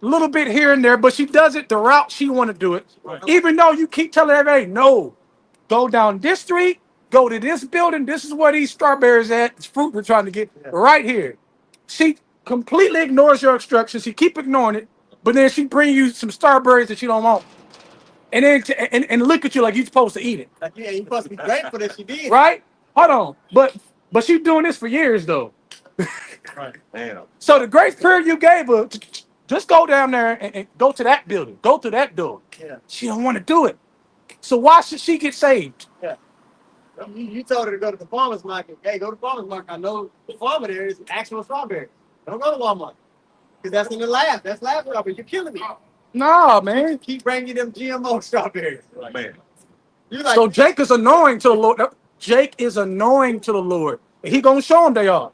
A little bit here and there, but she does it the route she want to do it. Right. Even though you keep telling everybody, no, go down this street, go to this building. This is where these strawberries at. It's fruit we're trying to get right here. She completely ignores your instructions. She keep ignoring it, but then she bring you some strawberries that you don't want, and then and look at you like you're supposed to eat it. Like, yeah, you supposed to be grateful that she did. Right? Hold on, but she doing this for years though. Right. Damn. So the grace period you gave her, just go down there and go to that building, go to that door. Yeah. She don't want to do it. So why should she get saved? Yeah. You told her to go to the farmer's market. Hey, go to the farmer's market. I know the farmer there is actual strawberry. Don't go to Walmart. Because that's in the lab. That's lab strawberry. You're killing me. No, man. Keep bringing them GMO strawberries. Man. You like, So Jake is annoying to the Lord. Jake is annoying to the Lord. And he gonna show him they are.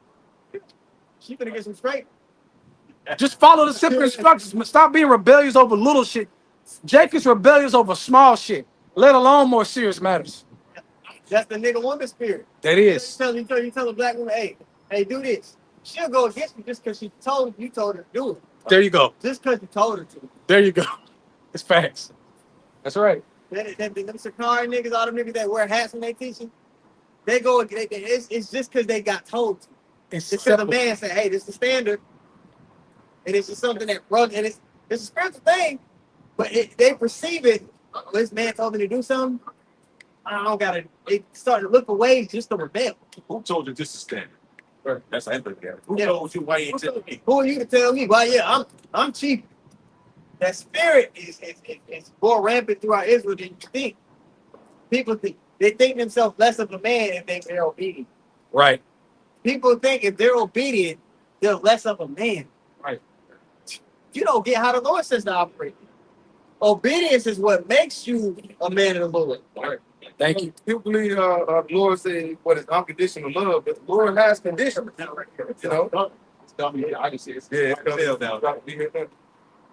she finna get some straight. Just follow the simple instructions. Stop being rebellious over little shit. Jake is rebellious over small shit, let alone more serious matters. That's the nigga woman spirit. That is. You tell a black woman, hey, do this. She'll go against you just because you told her to do it. There you go. Just because you told her to. There you go. It's facts. That's right. Them Sakari niggas, all them niggas that wear hats when they teaching, they go. It's just because they got told to. It's It's because the simple. man said, hey, this is the standard. And it's just something that runs, and it's a spiritual thing, but they perceive it. Oh, this man told me to do something. I don't gotta. They starting to look for ways just to rebel. Who told you this is standard? That's how I look at it. Who Yeah. told you why you ain't telling me? Who are you to tell me? Why? Yeah, I'm cheap. That spirit is more rampant throughout Israel than you think. People think they think themselves less of a man if they're obedient. Right. People think if they're obedient, they're less of a man. Right. You don't get how the Lord says to operate. Obedience is what makes you a man of the Lord. Right. Thank you. People believe the Lord say what is unconditional love, but the Lord has conditions. You know? I can see it. Yeah, I can tell now.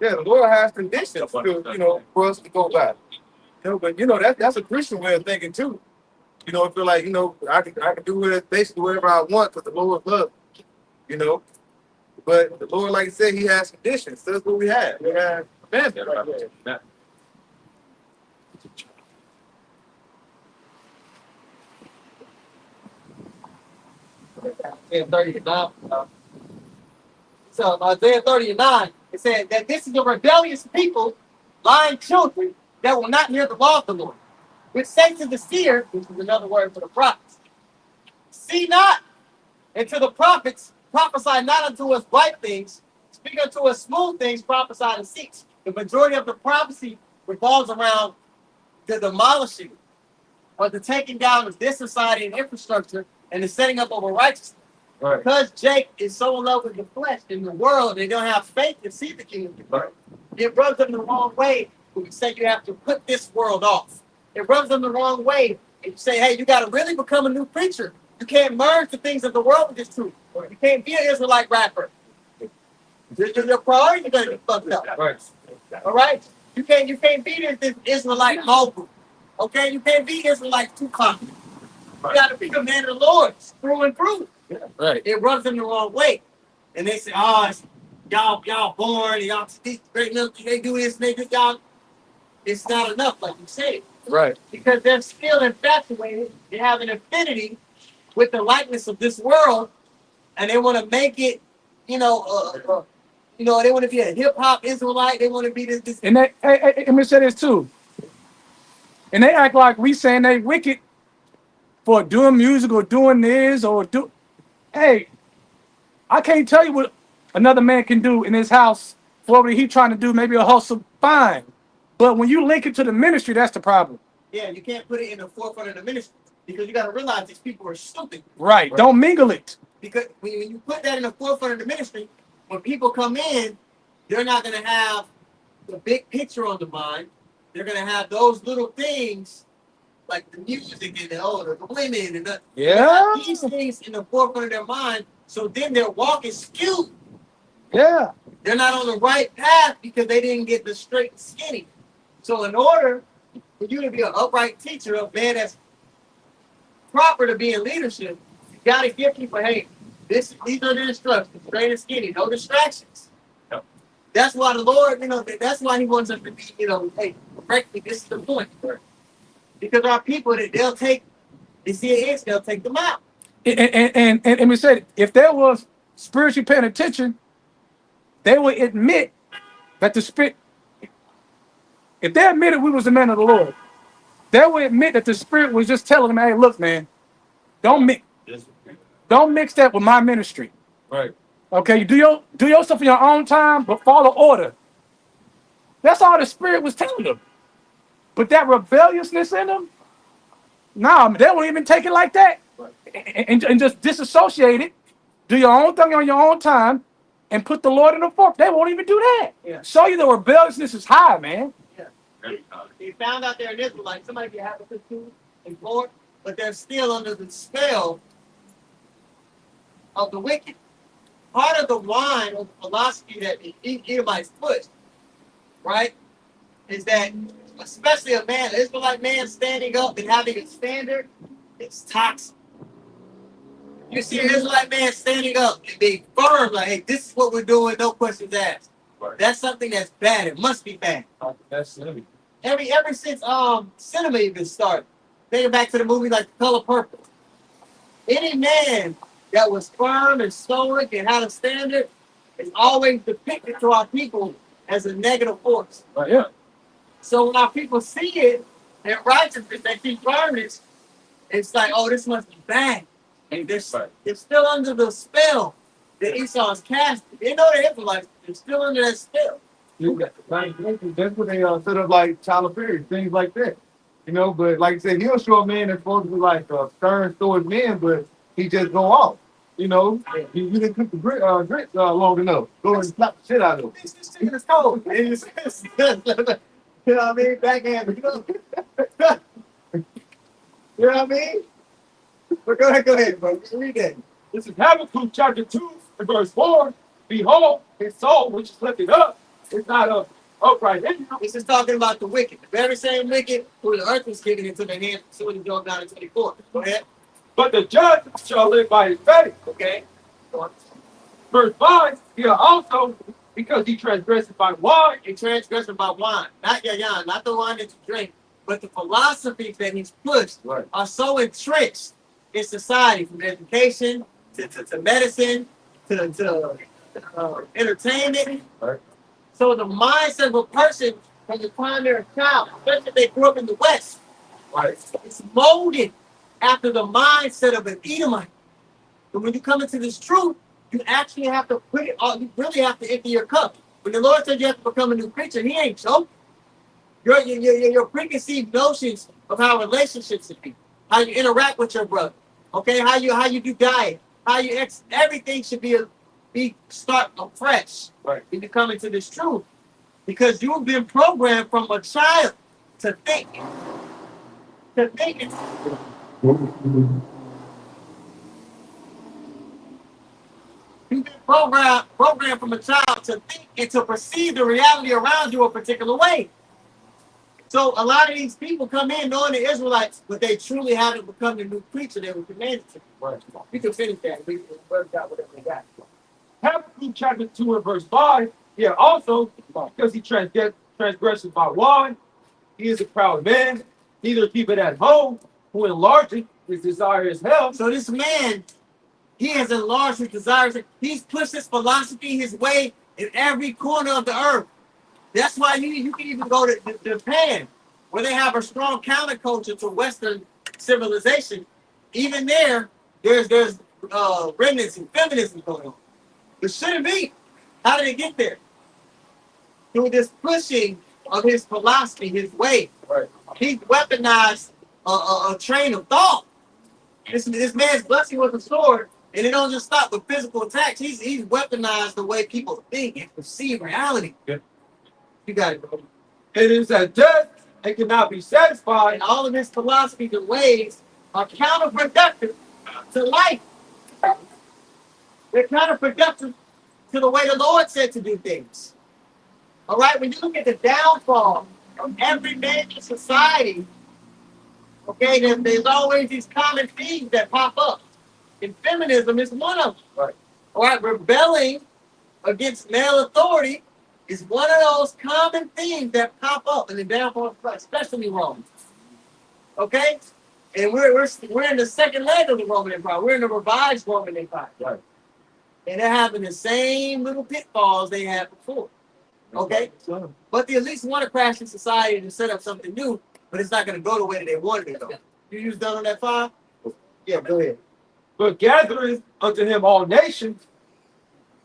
yeah, the Lord has conditions to, for us to go by. But that's a Christian way of thinking too. I feel like, I can do it basically whatever I want because the Lord loves me, you know. But the Lord, like I said, he has conditions. That's what we have. We have commandments right there. Isaiah 39. So Isaiah 39, it said that this is a rebellious people, lying children that will not hear the law of the Lord. Which say to the seer, which is another word for the prophets, see not, and to the prophets, prophesy not unto us right things, speak unto us smooth things, prophesy deceits. The majority of the prophecy revolves around the demolishing or the taking down of this society and infrastructure and the setting up of a righteousness. Right. Because Jake is so in love with the flesh in the world, they don't have faith to see the kingdom. Right. It rubs them the wrong way when you say you have to put this world off. It rubs them the wrong way if you say, hey, you got to really become a new preacher. You can't merge the things of the world with this truth. You can't be an Israelite rapper. Your priorities are going to be fucked up. Right. All right? You can't be this Israelite mogul. Okay? You can't be Israelite Tupac. You got to be the man of the Lord through and through. Right. It rubs them the wrong way. And they say, oh, y'all born, y'all great military, they do this, they do y'all. It's not enough, like you said. Right. Because they're still infatuated. They have an affinity with the likeness of this world, and they want to make it, they want to be a hip hop Israelite. They want to be this. And they, let me say this too. And they act like we saying they wicked for doing music or doing this or do. Hey, I can't tell you what another man can do in his house for what he trying to do. Maybe a hustle, fine. But when you link it to the ministry, that's the problem. Yeah, you can't put it in the forefront of the ministry because you got to realize these people are stupid. Right. Don't mingle it. Because when you put that in the forefront of the ministry, when people come in, they're not going to have the big picture on the mind. They're going to have those little things like the music and the women and these things in the forefront of their mind. So then their walk is skewed. Yeah. They're not on the right path because they didn't get the straight and skinny. So in order for you to be an upright teacher, a man that's proper to be in leadership, you got to give people, hey, these are the instructions, straight and skinny, no distractions. Yep. That's why the Lord, that's why he wants us to be, hey, correctly, this is the point. Because our people, they see an itch, they'll take them out. And we said, if there was spiritually paying attention, they would admit that the spirit, if they admitted we was the man of the Lord, they would admit that the spirit was just telling them, hey, look, man, don't mix that with my ministry. Right. Okay, you do your stuff in your own time, but follow order. That's all the spirit was telling them. But that rebelliousness in them, nah, they won't even take it like that. And just disassociate it. Do your own thing on your own time and put the Lord in the fork. They won't even do that. Yeah. Show you the rebelliousness is high, man. Yeah. They found out they're an Israelite. Somebody can have a too and Lord, but they're still under the spell of the wicked. Part of the wine of the philosophy that the Edomites pushed, right, is that especially an Israelite man standing up and having a standard, it's toxic. You see an Israelite man standing up and being firm, like, hey, this is what we're doing, no questions asked. Right. That's something that's bad. It must be bad. That's silly. Ever since cinema even started, thinking back to the movie like The Color Purple. Any man that was firm and stoic and had a standard is always depicted to our people as a negative force. Right, yeah. So when our people see it, their righteousness, they see firmness, it's like, oh, this must be bad. And they're still under the spell that Esau's cast. They know they're Israelites. They're still under that spell. Like, that's what they set up like Tyler Perry, things like that. You know, but like I said, he'll show a man that's supposed to be like stern towards men, but he just go off. You know, you didn't cook the grits long enough. Go and slap the shit out of him. This chicken is cold. You know what I mean? Backhand. You know what I mean? But go ahead, bro. Read that. This is Habakkuk chapter 2 and verse 4. Behold, his soul which is lifted up is not of upright in him. This is talking about the wicked. The very same wicked who the earth was given into their hands. So when you go down to 24. Go ahead. But the just shall live by his faith. Okay. Go on. Verse 5, here also, because he transgressed by wine. A transgression by wine. Not yayan, not the wine that you drink, but the philosophies that he's pushed are so entrenched in society, from education to medicine to entertainment. Right. So the mindset of a person from the time they're a child, especially if they grew up in the West, it's molded after the mindset of an Edomite. But when you come into this truth, you actually have to put it on, you really have to empty your cup. When the Lord said you have to become a new creature, he ain't joking. Your preconceived notions of how relationships should be, how you interact with your brother, okay, how you do diet, how you everything should be start afresh. Right. When you come into this truth, because you've been programmed from a child to think. You've been programmed from a child to think and to perceive the reality around you a particular way. So a lot of these people come in knowing the Israelites, but they truly haven't become the new creature they were commanded to. Right. We can finish that. We can work out whatever we got. Habakkuk chapter 2 and verse 5, here also, because he transgresses by wine, he is a proud man, neither keep it at home, who enlargeth his desire is hell. So this man, he has enlarged his desires. He's pushed his philosophy, his way in every corner of the earth. That's why you can even go to Japan, where they have a strong counterculture to Western civilization. Even there's remnants and feminism going on. It shouldn't be. How did it get there? Through this pushing of his philosophy, his way. Right. He's weaponized a train of thought. This man's blessing with a sword, and it don't just stop with physical attacks. He's weaponized the way people think and perceive reality. Yeah. You got it, bro. It is at death and cannot be satisfied. And all of his philosophies and ways are counterproductive to life. They're counterproductive to the way the Lord said to do things. All right, when you look at the downfall of every man in society, okay, there's always these common themes that pop up. And feminism is one of them. Right. All right, rebelling against male authority is one of those common themes that pop up in the downfall, especially Rome. Okay? And we're in the second leg of the Roman Empire. We're in the revised Roman Empire. Right. And they're having the same little pitfalls they had before. Okay? But they at least want to crash in society and set up something new, but it's not going to go the way that they wanted it to go. You use done on that file? Yeah, go ahead. But gathereth unto him all nations,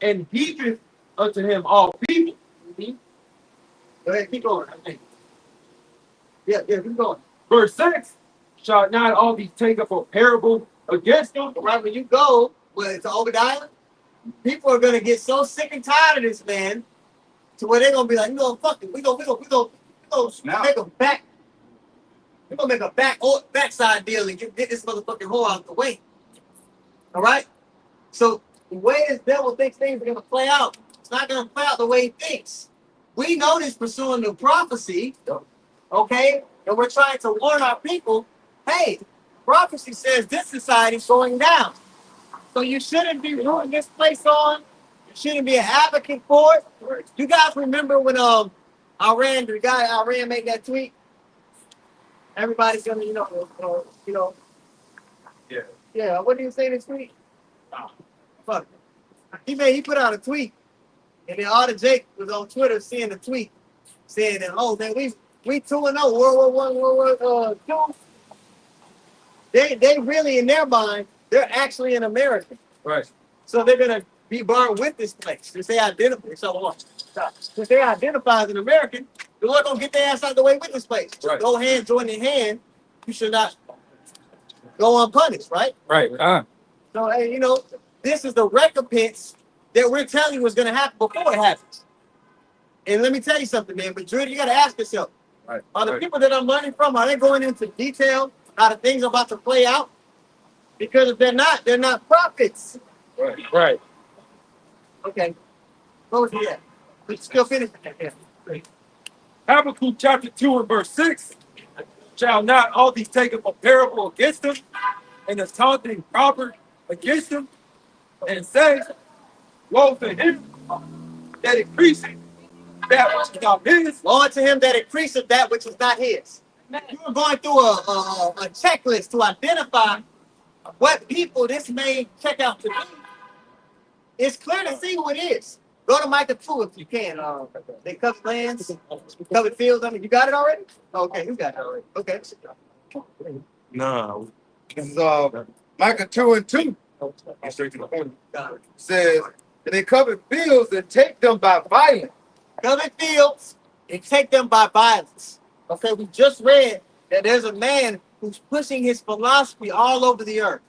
and heapeth unto him all people. Mm-hmm. Go ahead, keep going. I think. Yeah, keep going. Verse 6, shall not all these take up a parable against them? Right, when you go to Obadiah, people are going to get so sick and tired of this man to where they're going to be like, you know, fuck it. We're going to make a backside deal and get this motherfucking whore out the way. All right? So the way this devil thinks things are going to play out, it's not going to play out the way he thinks. We know this pursuing the prophecy, okay? And we're trying to warn our people, hey, prophecy says this society's going down. So you shouldn't be rooting this place on. You shouldn't be an advocate for it. You guys remember when the guy Iran made that tweet? Everybody's gonna, Yeah, what did he say in his tweet? Fuck. He put out a tweet, and then all the Jake was on Twitter seeing the tweet, saying that, oh man, we 2-0, World War I, World War II. They really in their mind they're actually an American. Right. So they're gonna be born with this place. Since they identify, since they identify as an American, the Lord gonna get their ass out of the way with this place. Right. Go hand join in hand. You should not go unpunished, right? Right. So hey, you know, this is the recompense that we're telling you is gonna happen before it happens. And let me tell you something, man. But Drew, you gotta ask yourself: Right. are the people that I'm learning from, are they going into detail how the things are about to play out? Because if they're not prophets. Right. Right. Okay. What was he at? We still finished. Habakkuk chapter 2 and verse 6. Shall not all these take up a parable against them, and a taunting proverb against them, and say, woe to him that increasing that which is not his. Lord to him that increaseth that which is not his. You were going through a checklist to identify what people this may check out to be. It's clear to see who it is. Go to Micah 2 if you can. They covered lands, covered fields. I mean, you got it already? Okay, you got it already. Okay. No. This is Micah 2 and 2 Straight to the point. Got it. says, and they covered fields and take them by violence. Covered fields and take them by violence. Okay, we just read that there's a man who's pushing his philosophy all over the earth.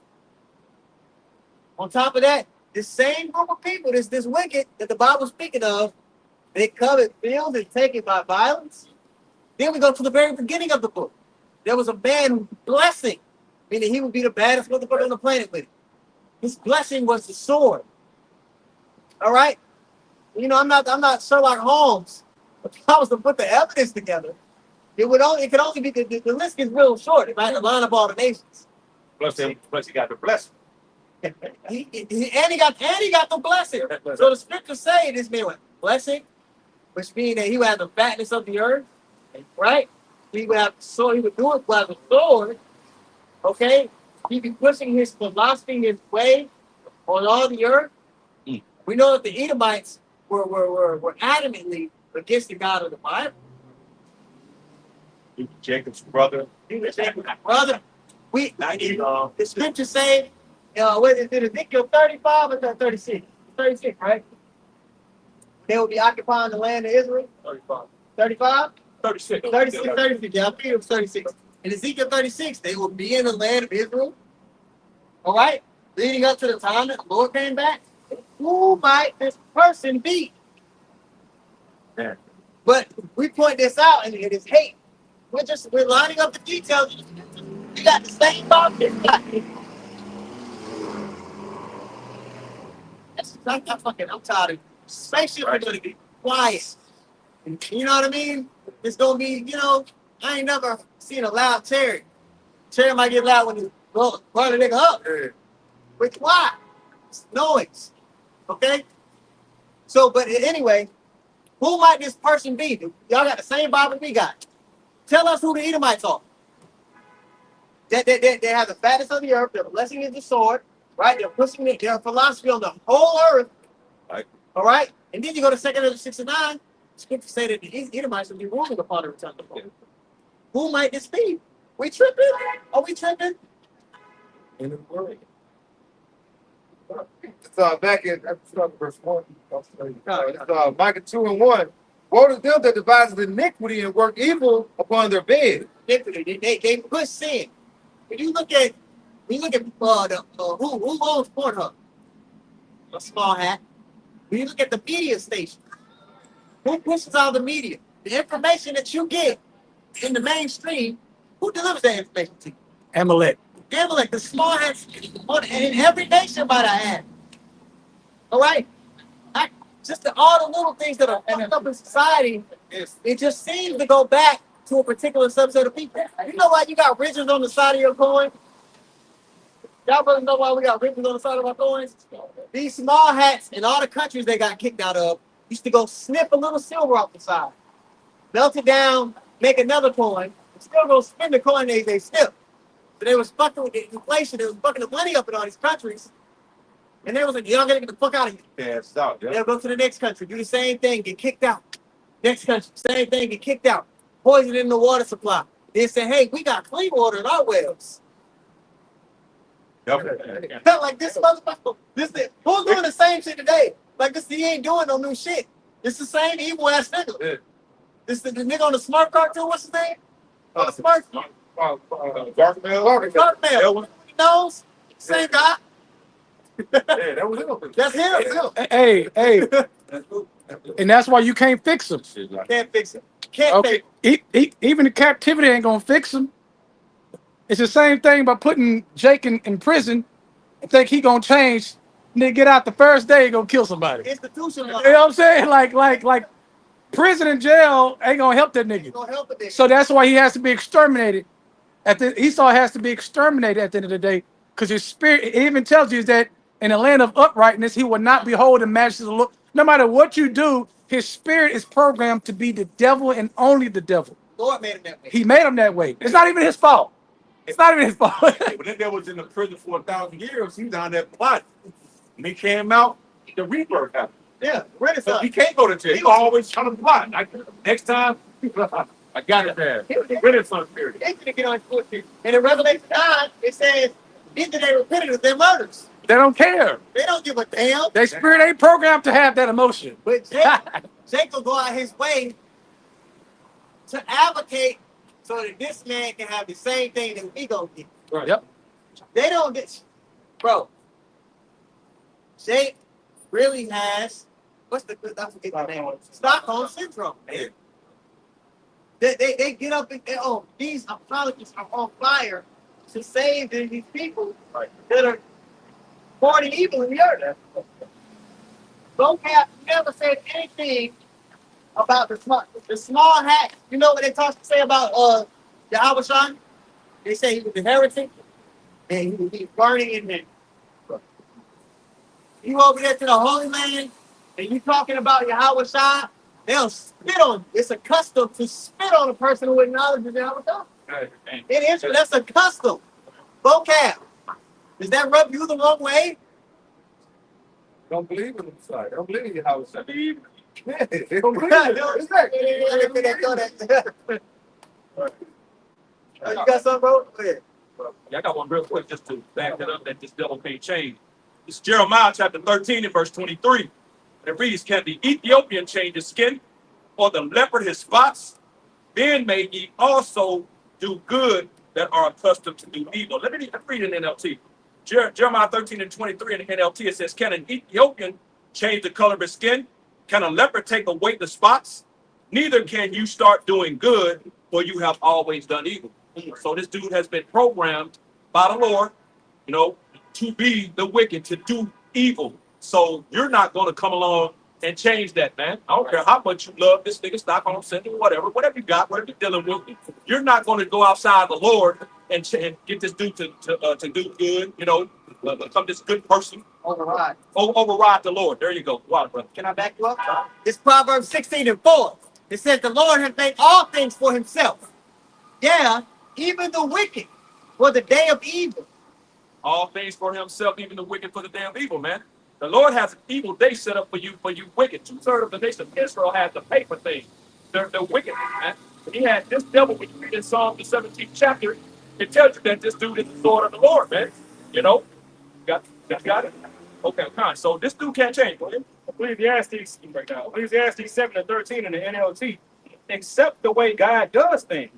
On top of that, this same group of people, this wicked that the Bible's speaking of, they covered fields and take it by violence. Then we go to the very beginning of the book. There was a man whose blessing, meaning he would be the baddest motherfucker on the planet with it. His blessing was the sword. All right? You know, I'm not Sherlock Holmes. But if I was to put the evidence together, it could only be the list is real short if I had to line up all the nations. Plus he got the blessing. He got the blessing. So the scriptures say this man was blessing, which means that he would have the fatness of the earth, right? He would have he would do it by the sword. Okay? He'd be pushing his philosophy, his way on all the earth. We know that the Edomites were adamantly against the God of the Bible. Jacob's brother. He was Jacob's brother. The scriptures say, what is it, Ezekiel 35 or 36? 36, right? They will be occupying the land of Israel. 35. 35? 36. 36, 36. Yeah, I think it was 36. In Ezekiel 36, they will be in the land of Israel. All right? Leading up to the time that the Lord came back. Who might this person be? Yeah. But we point this out and it is hate. We're lining up the details. We got the same Bible. I'm tired of spaceship are gonna be quiet. You know what I mean? It's gonna be, I ain't never seen a loud cherry. Cherry might get loud when you run a nigga up. Which why? It's noise. Okay? So, but anyway, who might this person be? Y'all got the same Bible we got. Tell us who the Edomites are. They have the fattest of the earth. Their blessing is the sword, right? They're pushing their philosophy on the whole earth. Right. All right? And then you go to 2 69. Scripture say that the Edomites will be ruling upon the return of the Lord. Who might this be? We tripping? Are we tripping? In the word. It's back in verse 1. It's Micah 2 and 1. Woe to them that devises iniquity and work evil upon their bed. They push sin. When you look at who owns Pornhub? A small hat. When you look at the media station, who pushes out the media? The information that you get in the mainstream, who delivers that information to you? Amalek. Amalek, the small hats in every nation by the hand. All right? Just all the little things that are fucked up in society, it just seems to go back to a particular subset of people. You know why you got ridges on the side of your coin? Y'all brothers know why we got ridges on the side of our coins? These small hats in all the countries they got kicked out of used to go snip a little silver off the side, melt it down, make another coin, and still go spin the coin they snip. So they was fucking with the inflation, they was fucking the money up in all these countries. And they was like, y'all gotta get the fuck out of here. Yeah, it's out. Yeah. They'll go to the next country, do the same thing, get kicked out. Next country, same thing, get kicked out. Poison in the water supply. They say, hey, we got clean water in our wells. Definitely. Like this motherfucker, who's doing the same shit today? Like this, he ain't doing no new shit. It's the same evil ass nigga. Yeah. This the nigga on the Smart cartoon. What's his name? On the Smart. Dark Mail. Dark Man. Nose. Same guy. Yeah, that was him. That's him. That's him. Hey, and that's why you can't fix them. Can't fix it. Can't Okay, fix even the captivity ain't gonna fix them. It's the same thing by putting Jake in prison and think he gonna change. Nigga, get out the first day, he gonna kill somebody. it. Institutional. You know what I'm saying? Like prison and jail ain't gonna help that nigga. Gonna help with this. So that's why he has to be exterminated. Esau has to be exterminated at the end of the day, because his spirit. It even tells you that in the land of uprightness, he will not behold the majesty of the Lord. No matter what you do, his spirit is programmed to be the devil and only the devil. Lord made him that way. He made him that way. It's not even his fault. It's not even his fault. When that devil was in the prison for 1,000 years, he was down there plotting. When he came out, the rebirth happened. Yeah, So Renaissance. he can't go to jail. He always trying to plot. Next time, I got it there. Renaissance period. They finna get on his foot. And in Revelation 9, it says, either they repented of their murders. They don't care. They don't give a damn. Their spirit ain't programmed to have that emotion. But Jake will go out his way to advocate so that this man can have the same thing that we gonna get. Right. Yep. They don't get, bro. Jake really has what's the I forget the name. Stockholm syndrome. Yeah. They get up and these apologists are on fire to save these people that are born evil in the earth. Vocab never said anything about the small hat. You know what they talk to say about Yahweh Shai? They say he was a heretic and he would be burning in there. You over there to the Holy Land and you talking about Yahweh Shai, they'll spit on you. It's a custom to spit on a person who acknowledges Yahweh Shai. In Israel, that's a custom. Vocab. Does that rub you the wrong way? Don't believe in the Messiah. Don't believe in how it's said. Believe. Yeah, they don't believe in it. You got something, bro? Go ahead. Yeah, I got one real quick just to back it up that this devil can't change. It's Jeremiah chapter 13 and verse 23. And it reads, can the Ethiopian change his skin or the leopard his spots? Then may ye also do good that are accustomed to do evil. Let me read it in NLT. Jeremiah 13 and 23 in the NLT, it says, can an Ethiopian change the color of his skin? Can a leopard take away the spots? Neither can you start doing good, for you have always done evil. So this dude has been programmed by the Lord, to be the wicked, to do evil. So you're not going to come along and change that, man. I don't care how much you love this nigga, Stockholm Syndrome, whatever you got, whatever you're dealing with. You're not going to go outside the Lord and get this dude to do good, become this good person. Override. Override the Lord. There you go. Wow, brother. Can I back you up? It's Proverbs 16 and 4. It says the Lord has made all things for himself. Yeah, even the wicked for the day of evil. All things for himself, even the wicked for the day of evil, man. The Lord has an evil day set up for you wicked. 2/3 of the nation of Israel had to pay for things. They're wicked, man. And he had this devil, when you read in Psalm the 17th chapter, it tells you that this dude is the sword of the Lord, man. Got it? Okay, fine. So this dude can't change, boy. Ecclesiastes right now. Ecclesiastes 7 and 13 in the NLT. Accept the way God does things.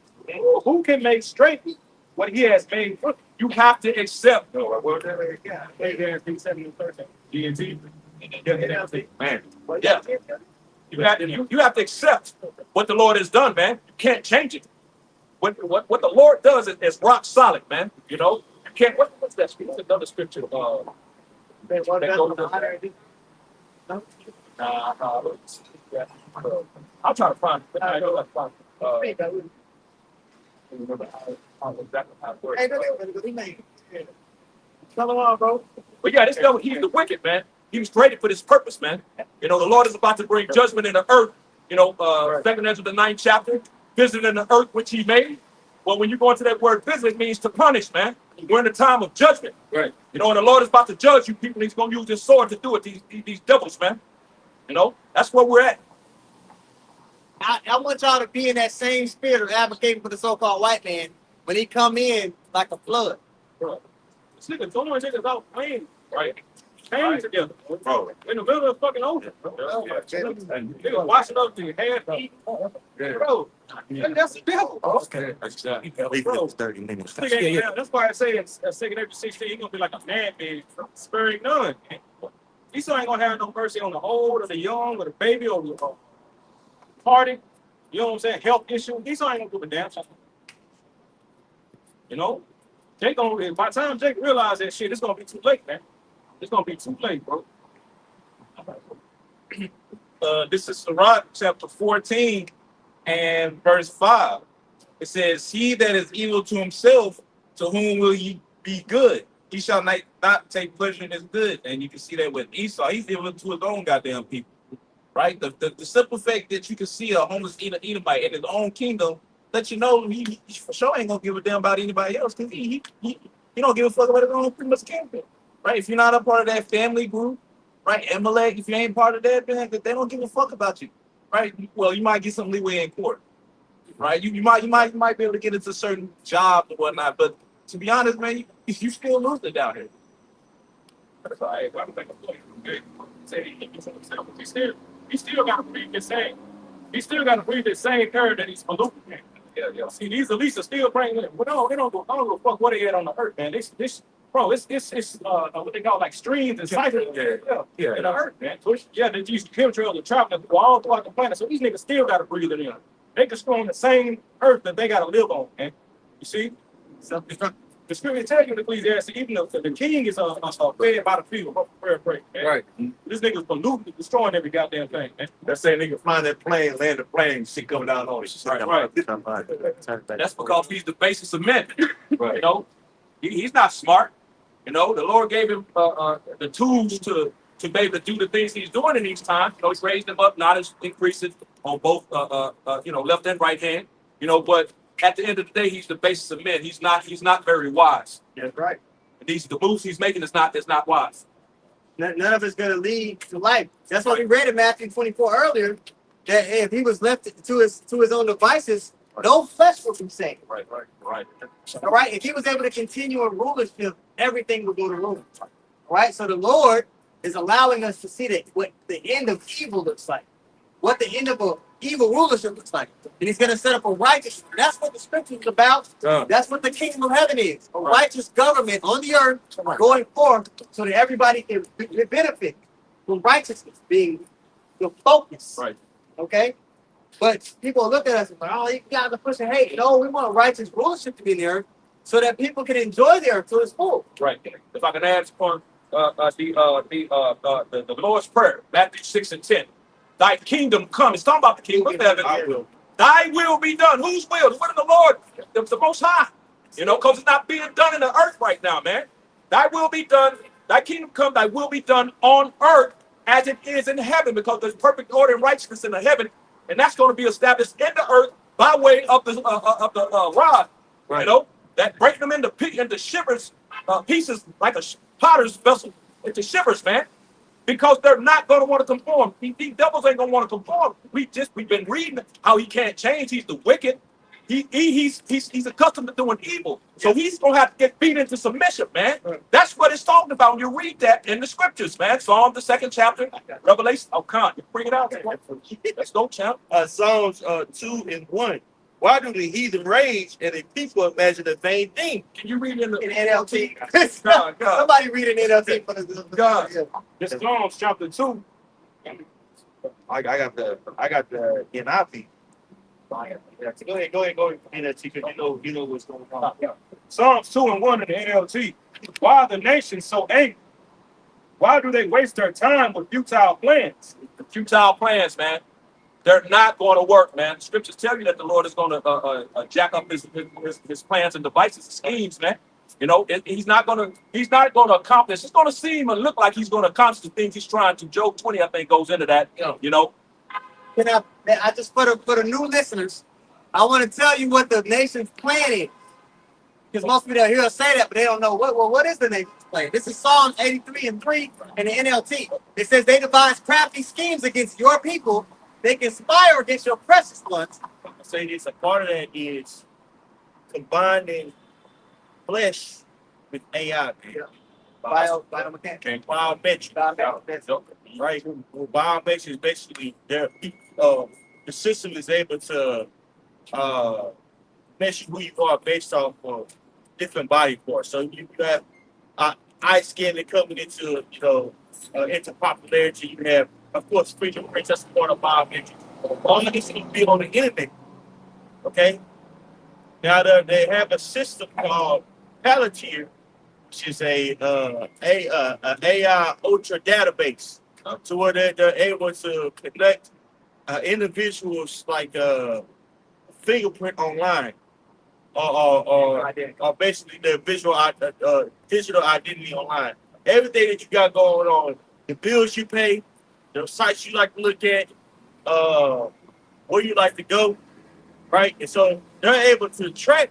Who can make straight what he has made? You have to accept. Ecclesiastes 7 and 13. GNT. Man. Yeah. You have to accept what the Lord has done, man. You can't change it. What the Lord does is rock solid, man. You can't. What's that scripture? What's another scripture? I'll try to find it. I know that's fine. Exactly how it works. Come on, bro. But yeah, this devil, he's the wicked, man. He was created for this purpose, man. The Lord is about to bring judgment in the earth. Second Ezra the 9th chapter, visiting the earth which he made. Well, when you go into that word visit, it means to punish, man. We're in a time of judgment. Right. And the Lord is about to judge you people. He's going to use this sword to do it, these devils, man. That's where we're at. I want y'all to be in that same spirit of advocating for the so-called white man when he come in like a flood. This nigga throwing niggas out playing, right? Playing together, bro. In the middle of the fucking ocean. Niggas washing up the half eat. Bro, that's the devil. Okay. Bro, 30 minutes. nigga ain't- That's why I say in 2 Age 16, he gonna be like a madman, sparing none. Esau ain't gonna have no mercy on the old or the young or the baby or the party. You know what I'm saying? Health issue. Esau ain't gonna give a damn. You know? Jake gonna, by the time Jake realize that shit, it's gonna be too late, man. It's gonna be too late, bro. This is Sirach chapter 14 and verse 5. It says, he that is evil to himself, to whom will he be good? He shall not take pleasure in his good. And you can see that with Esau. He's evil to his own goddamn people. Right? The simple fact that you can see a homeless Edomite in his own kingdom, let you know he for sure ain't gonna give a damn about anybody else, because he don't give a fuck about his own pretty much kingdom. Right? If you're not a part of that family group, right? Amalek, if you ain't part of that, man, they don't give a fuck about you. Right? Well, you might get some leeway in court. Right? You might be able to get into certain jobs and whatnot, but to be honest, man, you still losing down here. That's all right. I'm thinking, good. Say he still got to breathe the same. He still got to breathe the same air that he's polluting. Yeah. See, these elites are still bringing it. But no, they don't go. I don't go fuck what they had on the earth, man. This, bro, it's what they call like streams and cycles. Yeah. In the earth, man. So these chemtrails are traveling all throughout the planet. So these niggas still got to breathe it in. They can on the same earth that they got to live on, man. You see? So, the scripture tells you in Ecclesiastes, even the king is fed by the field, prayer break, man. Right. This nigga's polluting, destroying every goddamn thing, man. That's saying they can find that plane, land the plane, shit coming down on it. Right. That's because he's the basis of men. Right. You know, he's not smart. You know, the Lord gave him the tools to be able to do the things he's doing in these times. You know, he's raised them up, not as increases on both, left and right hand. You know, but at the end of the day, he's the basis of men. He's not very wise. That's right. The moves he's making is not wise. None of it's going to lead to life. That's what we read in Matthew 24 earlier, that if he was left to his own devices, no flesh would be saved. Right. All right. If he was able to continue in rulership, everything would go to ruin. All right. So the Lord is allowing us to see that what the end of evil looks like, what the end of a evil rulership looks like. And he's going to set up a righteous. That's what the scripture is about. That's what the kingdom of heaven is. A righteous government on the earth going forth so that everybody can benefit from righteousness being the focus. Right. Okay? But people look at us and like, oh, you got to push and hate. No, we want a righteous rulership to be in the earth so that people can enjoy the earth to its full. Right. If I can add upon the Lord's Prayer, Matthew 6 and 10. Thy kingdom come. It's talking about the kingdom of heaven. Thy will be done. Whose will? The will of the Lord, the Most High. You know, because it's not being done in the earth right now, man. Thy will be done. Thy kingdom come. Thy will be done on earth as it is in heaven, because there's perfect order and righteousness in the heaven, and that's going to be established in the earth by way of the rod. Right. You know, that breaking them into shivers, pieces like a potter's vessel into shivers, man. Because they're not going to want to conform. These devils ain't going to want to conform. We've been reading how he can't change. He's the wicked. He's accustomed to doing evil. So he's going to have to get beat into submission, man. That's what it's talking about. And you read that in the scriptures, man. Psalm, the 2nd chapter, Revelation. Oh, come on. Bring it out. Let's go, champ. Psalms 2 and 1. Why do the heathen rage and the people imagine a vain thing? Can you read in the NLT? God. Somebody read an NLT for the God. This Psalms chapter 2. I got the NIV. Go ahead. NLT, because you know what's going on. Psalms 2 and 1 in the NLT. Why are the nations so angry? Why do they waste their time with futile plans? Futile plans, man. They're not going to work, man. The scriptures tell you that the Lord is going to jack up his plans and devices and schemes, man. You know, he's not going to accomplish. It's going to seem and look like he's going to accomplish the things he's trying to. Job 20, I think, goes into that. You know. Can I just for the new listeners, I want to tell you what the nation's plan is. Because most people hear us say that, but they don't know what is the nation's plan. This is Psalm 83 and 3 in the NLT. It says they devise crafty schemes against your people. They conspire against your precious ones. I say this, a part of that is combining flesh with AI, Yeah. Biomechanics. and biometrics. Biometrics. Right? Well, biometrics is basically the system is able to measure who you are based off of different body parts. So you have eye scanning coming into into popularity. You have, of course, fingerprints. That's part of biometrics. All of this will be on the internet. Okay. Now they have a system called Palantir, which is a AI ultra database, to where they're able to connect individuals like fingerprint online or basically the digital identity online. Everything that you got going on, the bills you pay, the sites you like to look at, uh, where you like to go, right? And so they're able to track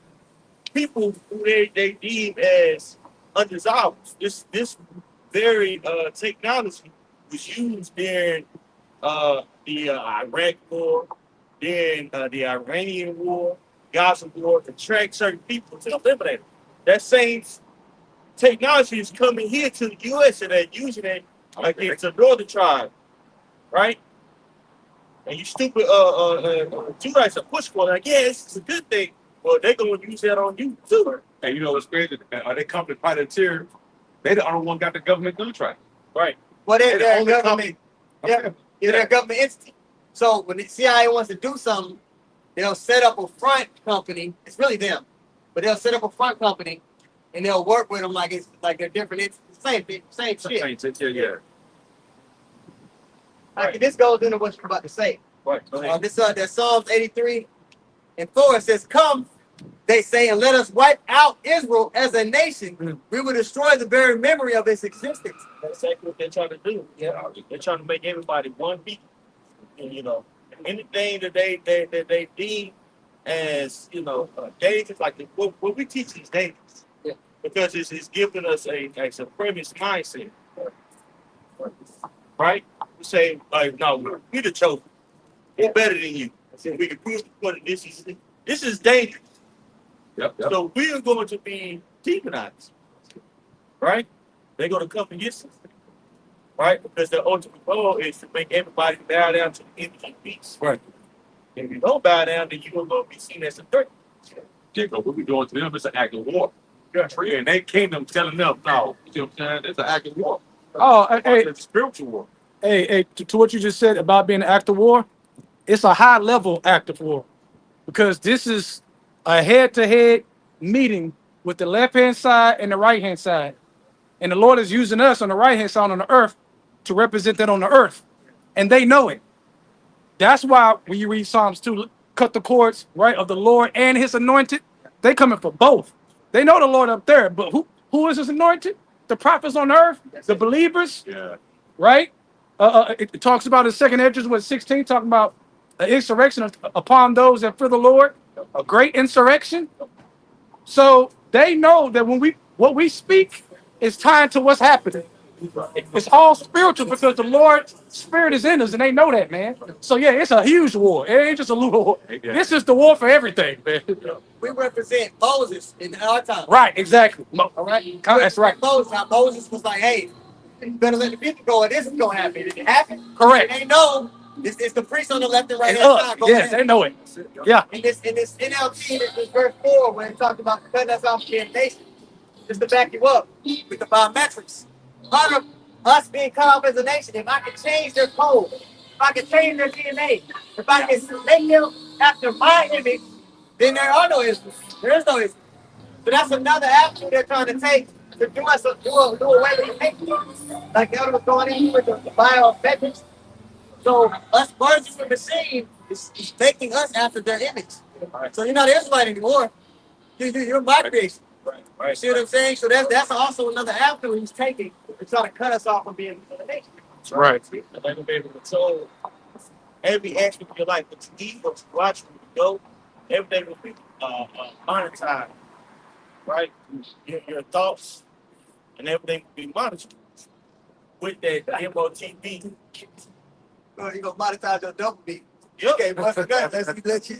people who they deem as undesirables. This very technology was used during the Iraq War, during the Iranian War, Gaza War, to track certain people to eliminate them. That same technology is coming here to the U.S. and they're using it against the northern tribe, right? And you stupid Judites are push for it. Like, yeah, this is a good thing. Well, they're gonna use that on you too. And you know what's crazy? They come to Palantir. They the only one got the government contract. Right. Well, They the they're a only government. company. Yeah, they're a government entity. So when the CIA wants to do something, they'll set up a front company. It's really them, but they'll set up a front company, and they'll work with them like it's like they're different entities. Same thing, same shit. Yeah. Like, this goes into what you're about to say. Right. There's Psalms 83 and 4. It says, "Come," they say, "and let us wipe out Israel as a nation. We will destroy the very memory of its existence." That's exactly what they're trying to do. Yeah. They're trying to make everybody one people. And, anything that they deem as dangerous, like what we teach is dangerous. Yeah. Because it's giving us a supremacist mindset. Right? We say, like, no, we're the chosen. We're better than you. We can prove the point that this is dangerous. Yep. So we're going to be demonized. Right? They're going to come against us. Right? Because the ultimate goal is to make everybody bow down to the image of beast. Right. If you don't bow down, then you're going to be seen as a threat. Yeah, but what we doing to them is an act of war. And they kingdom telling them, no, you know what I'm saying? It's an act of war. Oh, hey, It's a spiritual war. hey, to what you just said about being an act of war, it's a high level act of war because this is a head to head meeting with the left hand side and the right hand side. And the Lord is using us on the right hand side on the earth to represent that on the earth. And they know it. That's why when you read Psalms 2, cut the cords, right, of the Lord and his anointed, they coming for both. They know the Lord up there, but who is his anointed? The prophets on earth, the believers, Yeah. right? It talks about in second Edges with 16, talking about an insurrection upon those that fear the Lord, a great insurrection. So they know that what we speak is tied to what's happening. It's all spiritual because the Lord's spirit is in us, and they know that, man. So yeah, it's a huge war. It ain't just a little war. Yeah. This is the war for everything, man. We represent Moses in our time. Right, exactly. All right? That's right. Moses was like, "Hey, you better let the people go, and this is going to happen." And it happened. Correct. And they know it's the priest on the left and right It's hand us. side. Yes, they know it. Yeah. In this NLT, this verse 4, when it talked about cutting us off from the nation, just to back you up with the biometrics. Part of us being cut off as a nation, if I can change their code, if I can change their DNA, if I can make them after my image, then there are no issues. There is no issue. So that's another avenue they're trying to take to do us do away with the like the other was going in with the biometrics. So us merging with the machine is making us after their image. So you're not Israelite anymore. You're my creation. Right. See what I'm saying? So that's also another avenue he's taking to try to cut us off from being a nation. Right. They're going to be able to control every aspect of your life. What you eat, what you watch, where you go, everything will be monetized. Right? Your thoughts and everything will be monitored. With that MOTB. You're going to monetize your double beat. Okay, bust a nut. Let you.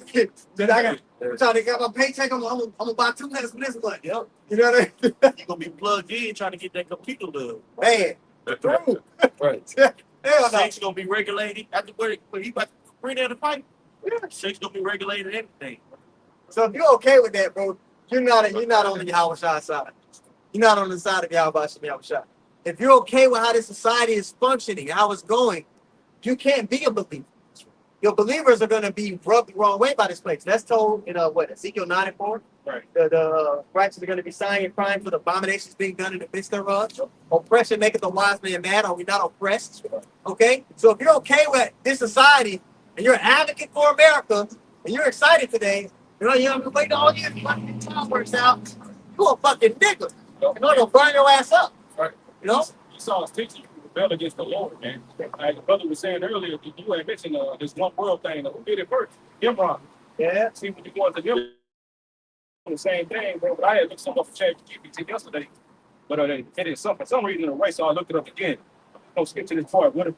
Then I'm trying to get my paycheck. I'm gonna buy 2 nuts for this month. Yep. You know what I mean? You're gonna be plugged in trying to get that computer done. Man, through. Right. Hell no. Shakes gonna be regulated after when he about to bring down the pipe. Shakes gonna be regulated and everything. So if you're okay with that, bro, you're not on the Yahweh Shah side. You're not on the side of Yahweh Shah. If you're okay with how this society is functioning, how it's going, you can't be a believer. Your believers are going to be rubbed the wrong way by this place. That's told in Ezekiel 9:4. Right. The righteous are going to be sighing and crying for the abominations being done in the midst thereof. Oppression maketh the wise man mad. Are we not oppressed? Okay? So if you're okay with this society and you're an advocate for America and you're excited today, you have to wait all year to fucking time works out. You're a fucking nigga. You're going to burn your ass up. Right. You know? Esau's teaching you to rebel against the Lord, man. Like the brother was saying earlier, you had mentioned this one world thing. Who did it first? Nimrod. Yeah. See, when you go into Nimrod, the same thing, bro. But I had looked something up for ChatGPT yesterday, but it is something for some reason in the race, so I looked it up again. Don't skip to this part. What if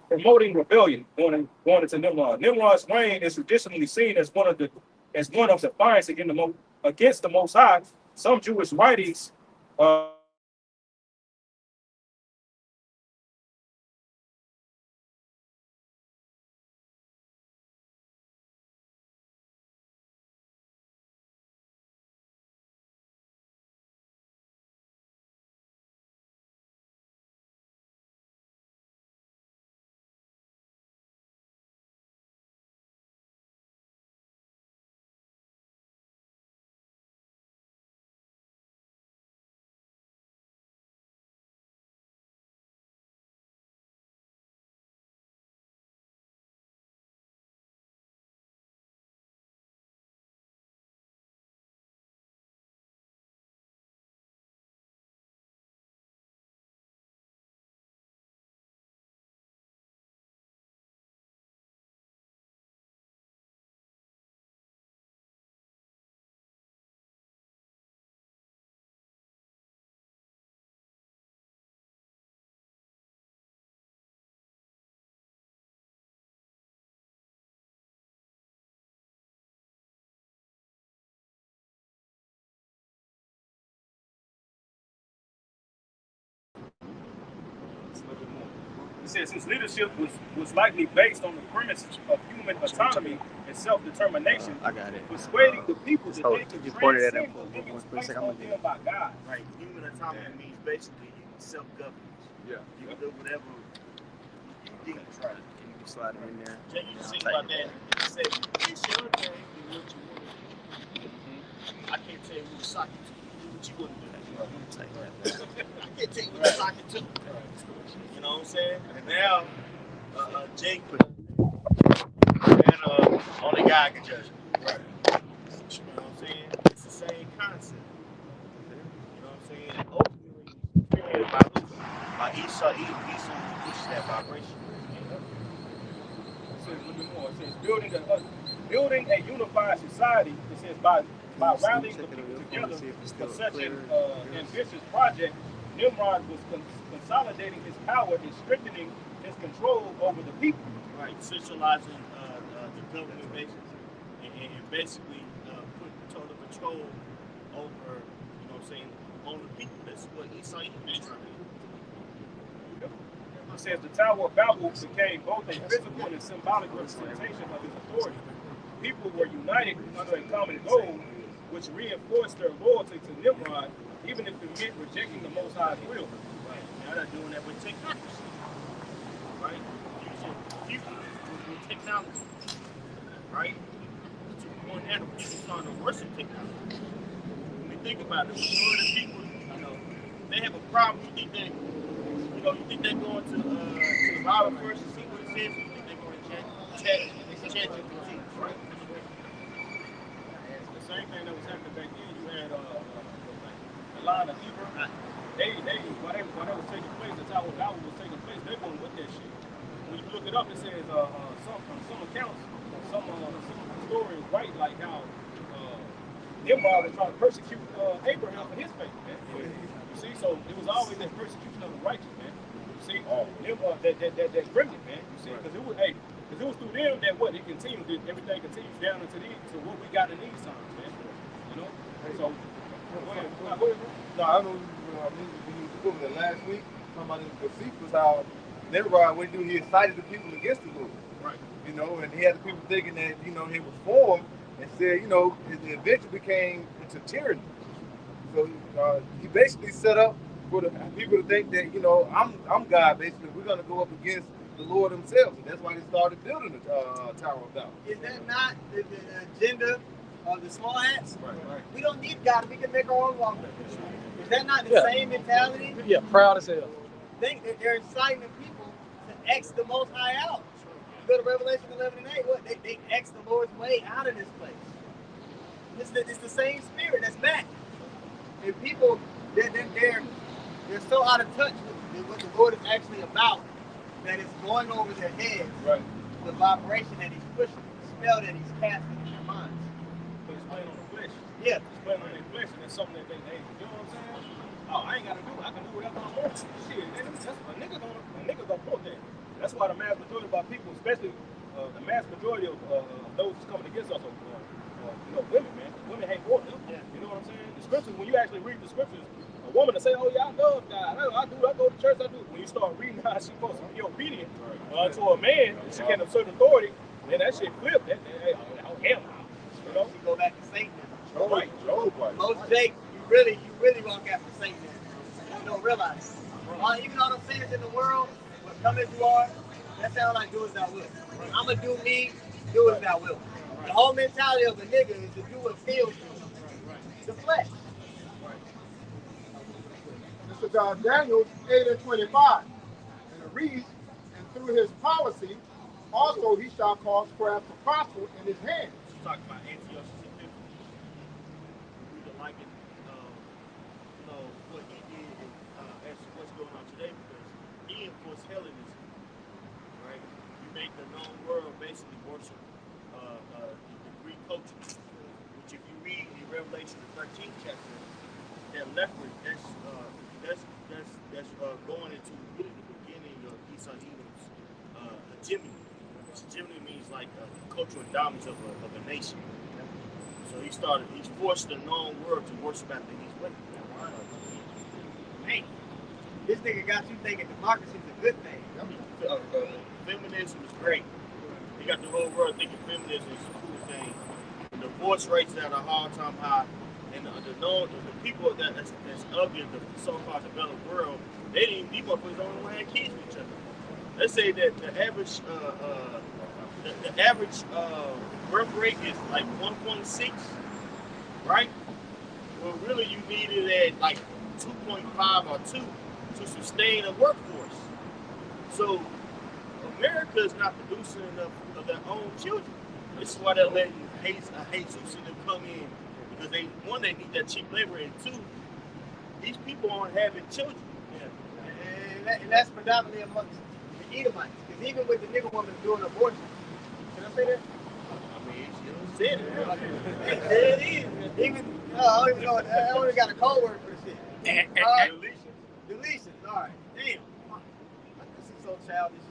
promoting rebellion going into Nimrod? Nimrod's reign is traditionally seen as one of defiance against the Most High. Some Jewish writings. It says his leadership was likely based on the premise of human autonomy and self-determination, persuading the people that they could transcend the limits placed on them by God. Right. Human autonomy means basically self-governance. Yeah. You can do whatever you think. Right. You can slide it in there. Jay, you think about that. You say, it's your thing, do what you want to do. I can't tell you who to sock it to. Do what you want to do. I can't tell you who to sock it to. You know what I'm saying? And now, Jake and only God can judge me. Right. You know what I'm saying? It's the same concept. You know what I'm saying? Ultimately, created by who? By Esau. Esau pushes that vibration. It says a little bit more. It says building a unified society. It says by rallying the people together for such an ambitious project, Nimrod was consolidating his power and strengthening his control over the people. Right, centralizing the government basis and basically putting total control over, you know what I'm saying, on the people. That's what Esau is trying to do. It says the Tower of Babel became both a physical and symbolic representation of his authority. People were united under a common goal, which reinforced their loyalty to Nimrod, even if it meant rejecting the Most High's will. Right. Now they're doing that with technology. Right? With technology. Right? On that, people starting to worship technology. When we think about it, majority of people, they have a problem. You think they're going to the Bible first and see what it says, or you think they're going to chat GPT, right? The same thing that was happening back then, you had a lot of Hebrew. While that was taking place, the Tower of Babel was taking place, they weren't with that shit. When you look it up, it says some accounts, some historians write like how Nimrod was trying to persecute Abraham for his faith, man. You see, so it was always that persecution of the righteous, man. You see, Nimrod, that remnant, man. You see, because it was, Because it was through them that what it continued, everything continues down into these to what we got in these times, man. You know? So go ahead. Go ahead, bro. No, I don't know. I mean, when you was putting it last week, talking about in the Josephus, how Nimrod went through, he incited the people against the Lord. Right. You know, and he had the people thinking that, you know, he was for him, and said, you know, it eventually became into tyranny. So he basically set up for the people to think that, you know, I'm God. Basically, we're gonna go up against the Lord Himself, and that's why they started building the Tower of Babel. Is that not the agenda of the small hats? Right. We don't need God. We can make our own law. Is that not the same mentality? Yeah, proud as hell. Think that they're inciting people to X the Most High out. You go to Revelation 11 and 8. What they X the Lord's way out of this place. It's the same spirit that's back. And people, they're so out of touch with what the Lord is actually about that it's going over their heads. Right. The vibration that He's pushing, the spell that He's casting in their minds. But it's playing on the flesh. Yeah. It's playing on their flesh, and that's something that they, you know what I'm saying? Oh, I ain't gotta do it. I can do whatever I want. Shit, that's a nigga gonna quote that. That's why the mass majority of our people, especially the mass majority of those who's coming against us, you know, women, man. Women hate war. Yeah. You know what I'm saying? The scriptures, when you actually read the scriptures, a woman to say, "Oh yeah, I love God. I go to church. I do." When you start reading how she's supposed to be obedient to a man, she can assert authority. Then that shit flipped. Oh hell, you know. You go back to Satan. Right. Most Jake, you really walk after Satan. You don't realize. Even all those sins in the world, what come as you are, that sounds like do as thou wilt. I'm gonna do me, do as thou wilt. The whole mentality of a nigga is to do what feels the flesh. This is Daniel 8:25. And it reads, and through his policy, also he shall cause craft to prosper in his hands. Talking about Antiochus Epiphanes. We can liken, you know, what he did as to what's going on today because he enforced Hellenism, right? You make the known world basically worship the Greek culture, which if you read in Revelation the 13th chapter, that leopard, that's going into really the beginning of Esau Edom's hegemony. Hegemony means like cultural dominance of a nation. So he's forced the known world to worship after his way. Man, this nigga got you thinking democracy is a good thing. Feminism is great. He got the whole world thinking feminism is a cool thing. The divorce rates are at a all-time high. And the people that's of the so-called developed world, these motherfuckers don't even have kids with each other. Let's say that the average birth rate is like 1.6, right? Well, really you need it at like 2.5 or 2 to sustain a workforce. So America is not producing enough of their own children. This is why they're letting Jesus and them come in. Because they need that cheap labor, and two, these people aren't having children. Yeah. And that's predominantly amongst the Edomites. Because even with the nigga woman doing abortion, can I say that? I mean, you said it. It is. Even I don't even know. I only got a code word for this shit. Deletions. All right. Damn. This is so childish.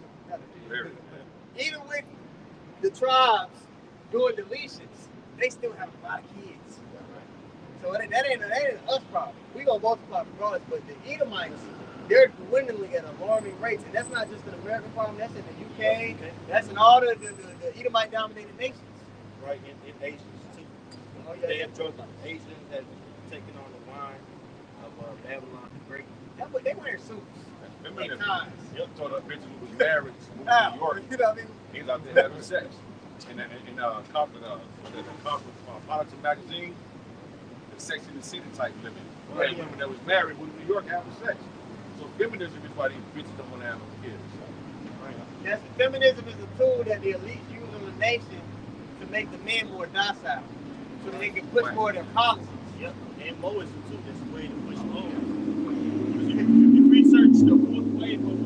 Even with the tribes doing deletions, they still have a lot of kids. So that ain't us problem. We gonna multiply regardless. But the Edomites, they're dwindling at alarming rates, and that's not just an American problem. That's in the UK. That's in all the Edomite-dominated nations. Right, in Asians too. Oh, yeah, they have drunk Asians have taken on the wine of Babylon the Great. They wear suits. Remember and that? ties. Yep, told that bitch who was married to New York. You know what I mean? He was out there having sex. And Politics magazine, the Sex and the City type living. You had women that was married with New York having sex. So feminism is why these bitches don't want to have no kids. Right. Yes, feminism is a tool that the elite use in the nation to make the men more docile, so that they can push more of their policies. Yep, and Moism too. That's a way to push more. If you research the fourth wave of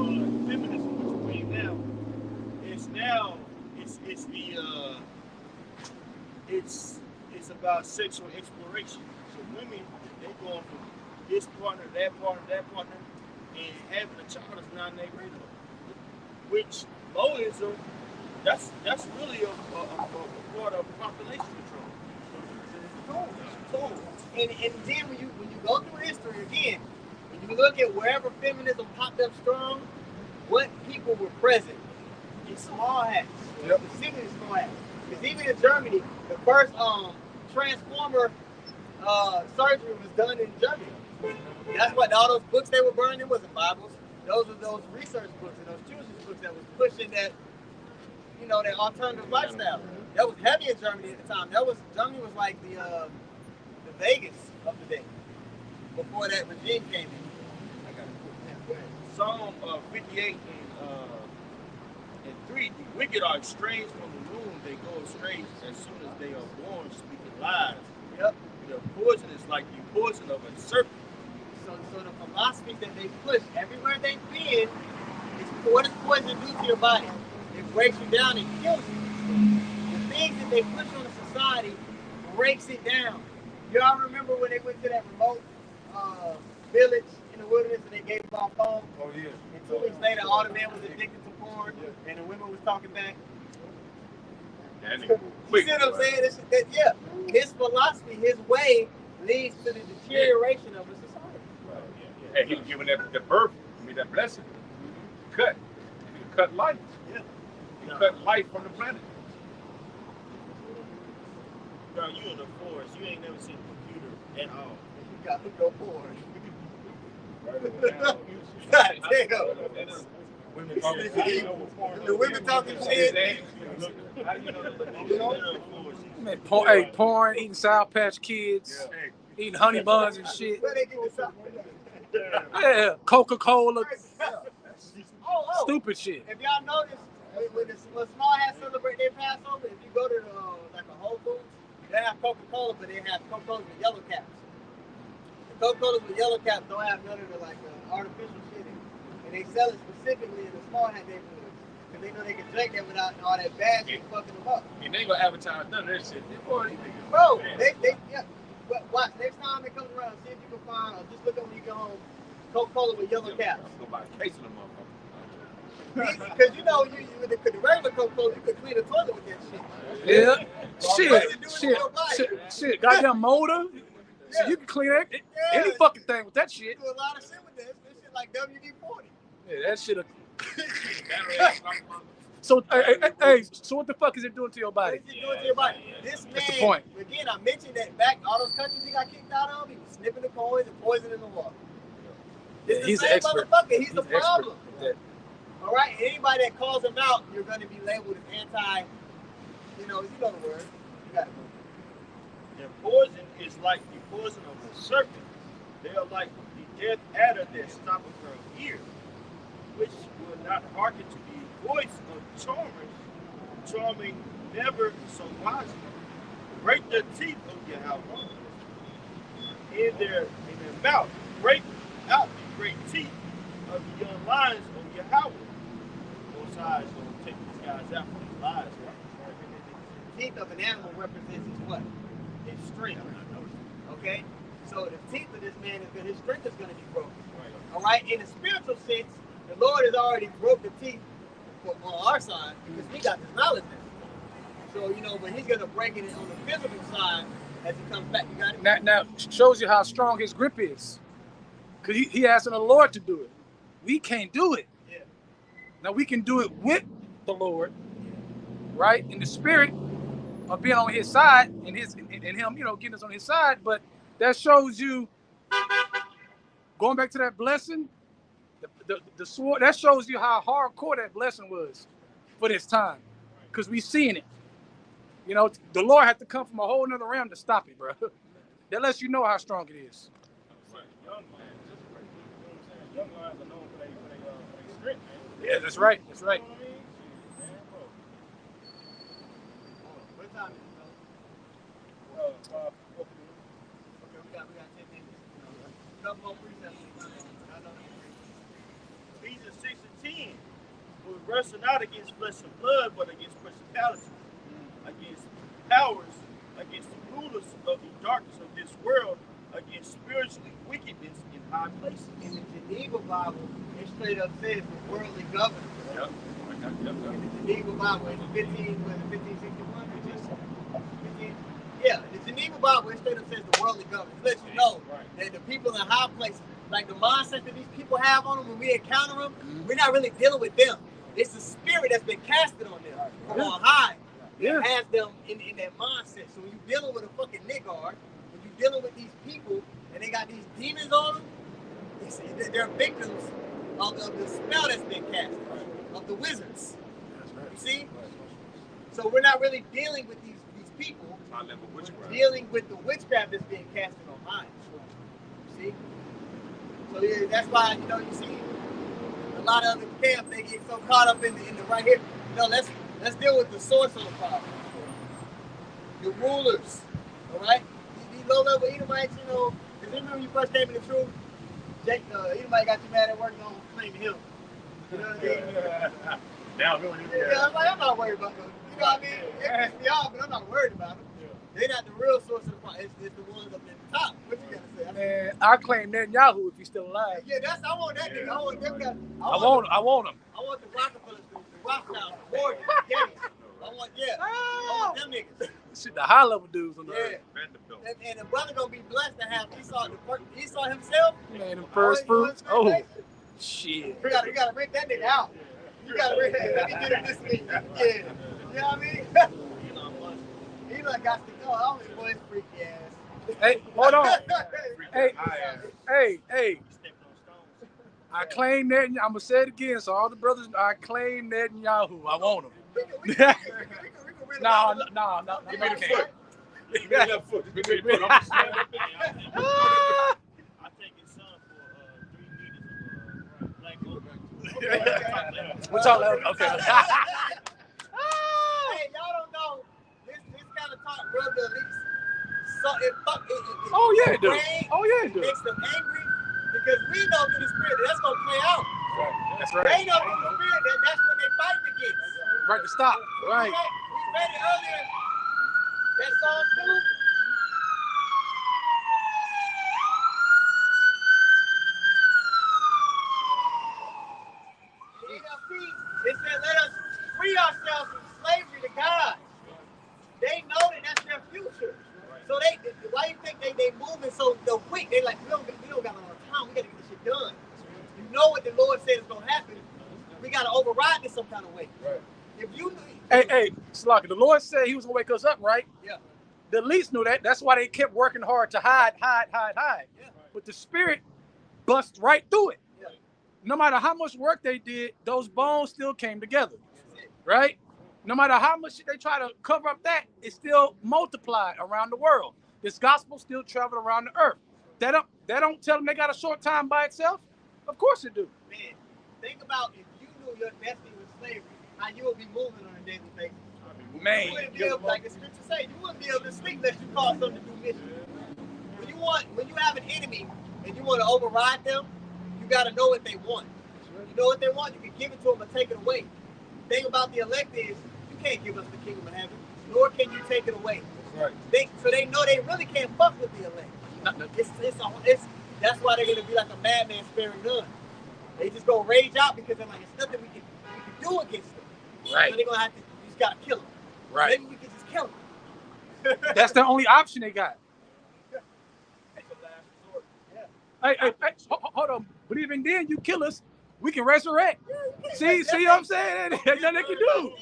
feminism, which is wave now, it's about sexual exploration. So women, they going from this partner, that partner, and having a child is not their radar. Which Moism, That's really a part of population control. Cool. And then when you go through history again, when you look at wherever feminism popped up strong, what people were present in small hats, specifically small hats. Because even in Germany, the first transformer surgery was done in Germany. That's what all those books they were burning wasn't Bibles. Those were those research books and those children's books that was pushing that, you know, that alternative lifestyle. That was heavy in Germany at the time. Germany was like the Vegas of the day before that regime came in. I got it. Psalm 58 and 3, the wicked are estranged from the womb, they go astray as soon as they are born, speaking lies. Yep. The poison is like the poison of a serpent. So the philosophies that they push everywhere they've been is what does poison do to your body? It breaks you down and kills you. The things that they push on the society breaks it down. Y'all remember when they went to that remote village in the wilderness and they gave them all phones? Oh yeah. And 2 weeks later, all the men was addicted to porn, and the women was talking back. You see what I'm saying? Yeah, his philosophy, his way, leads to the deterioration of a society. And he was giving that birth, that blessing. Cut. He cut life. Yeah. He cut life from the planet. Bro, you in the forest, you ain't never seen a computer at all. You got to go forward. God damn. The women talking shit. Man, porn, eating Sour Patch Kids, eating honey buns and shit. Where they get this up? Yeah, Coca-Cola, Oh. stupid shit. If y'all notice, when small hats celebrate their Passover, if you go to like a Whole Foods, they have Coca-Cola, but they have Coca-Colas with yellow caps. The Coca-Colas with yellow caps don't have none of the like artificial shit in it. And they sell it specifically in the small hat neighborhoods. Because they know they can drink that without all that bad shit fucking them up. And they gonna advertise none of that shit. Bro, yeah. Watch, next time it comes around, see if you can find, or just look up when you go home, Coca-Cola with yellow caps. Go buy a case of them motherfuckers. Because you know, with the regular Coca-Cola, you could clean the toilet with that shit. Yeah. Shit. Goddamn motor. So you can clean any fucking thing with that shit. You do a lot of shit with this. This shit like WD-40. Yeah, that shit. So, hey, so what the fuck is it doing to your body? What is it doing to your body? This man, That's the point. Again, I mentioned that back all those countries he got kicked out of, he was sniffing the coins and poisoning the water. Yeah, he's the expert. He's the problem. All right, anybody that calls him out, you're going to be labeled as anti. You know the word. You got it. Their poison is like the poison of a serpent. They are like the death adder that stoppeth her ear, which will not hearken to the voice of charmers, charming never so wisely. Break the teeth of Yahweh in their mouth. Break out the great teeth of the young lions of Yahweh. Both sides gonna take these guys out for these lies, right? The teeth of an animal represents his what? His strength. Okay? So the teeth of this man his strength is going to be broken. All right? In a spiritual sense, the Lord has already broke the teeth on our side because we got this knowledge now. So, but he's going to break it on the physical side as he comes back. You got it? Now shows you how strong his grip is. Because he asking the Lord to do it. We can't do it. Yeah. Now we can do it with the Lord, right? In the spirit of being on his side and him, getting us on his side. But that shows you, going back to that blessing, the sword, that shows you how hardcore that blessing was for this time. Because we seeing it. The Lord had to come from a whole nother realm to stop it, bro. That lets you know how strong it is. Young lions are known for their strength, man. Yeah, that's right. That's right. You know what I mean? Man, bro. What time is it, bro? Okay, we got 10 minutes. Couple more precepts. Ephesians 6 and 10. We wrestle not against flesh and blood, but against principalities, against powers, against the rulers of the darkness of this world, against spiritually wickedness in high places. In the Geneva Bible, it straight up says the worldly governors. Yep. The Geneva Bible in 1561. Yeah, the Geneva Bible straight up says the worldly government. It lets you know that the people in high places, like the mindset that these people have on them when we encounter them, we're not really dealing with them. It's the spirit that's been casted on them from on high that has them in that mindset. So when you're dealing with a fucking niggard, when you're dealing with these people and they got these demons on them, they're victims of the spell that's been cast, of the wizards. You see? So we're not really dealing with these people. We're dealing with the witchcraft that's being casted on high. You see? So yeah, that's why, you see a lot of other camps, they get so caught up in the right here. Let's deal with the source of the problem. The rulers. Alright? These low-level Edomites, because remember when you first came in the truth, Edomite got you mad at work, don't claim him. You know what I mean? Yeah, I'm not worried about them. You know what I mean? It pissed me off, but I'm not worried about them. They're not the real source of the problem. It's the ones up at the top. What you gotta say? Man, I claim Netanyahu if he's still alive. Yeah, I want that nigga. I want them guys. I want him. I want the Rockefellers, the Rothschilds, the Morgans, the Gettys. I want them niggas. Shit, the high level dudes on the earth. And the brother gonna be blessed to have Esau himself. Man, the first fruits. Oh, shit. You gotta rent that nigga out. You gotta rent that. Let me get him this week. Yeah. You know what I mean? Elon got to go. I don't even want his freaky ass. Hey, hold on. Hey. I claim Netanyahu. I'm gonna say it again, so all the brothers. I claim Netanyahu. I want him. No. Give me the foot. Give me that foot. Give me the foot. I take his son for 3 meters of black gold. We're talking about, okay. Hey, y'all don't know this kind of talk rub the least. So it Oh yeah, it do. It makes them angry because we know through the spirit that's gonna play out. That's right. They know through the spirit that's what they fight against. Right to stop. Right. We read it earlier. That song too. It said, let us free ourselves from slavery to God. They know that that's their future. So why you think they moving so quick? They like, we don't got a lot of time. We got to get this shit done. You know what the Lord said is going to happen. We got to override this some kind of way. Right. If you Hey, Slaka, the Lord said he was going to wake us up, right? Yeah. The elites knew that. That's why they kept working hard to hide. Yeah. But the spirit bust right through it. Yeah. No matter how much work they did, those bones still came together, right? No matter how much they try to cover up that, it still multiplied around the world. This gospel still traveled around the earth. That don't tell them they got a short time by itself. Of course it do. Man, think about if you knew your destiny was slavery, how you would be moving on a daily basis. Man, you wouldn't be able, like the scripture say, you wouldn't be able to sleep unless you call something to do mission. When you have an enemy and you want to override them, you got to know what they want. You know what they want, you can give it to them or take it away. The thing about the elect is, you can't give us the kingdom of heaven, nor can you take it away. Right. So they know they really can't fuck with the elect. That's why they're gonna be like a madman sparing none. They just gonna rage out because they're like, it's nothing we can do against them. Right. So they're gonna have to, you just gotta kill them. Right. Maybe we can just kill them. That's the only option they got. Hey, hold on. But even then, you kill us, we can resurrect. See what I'm saying? That's nothing they can do.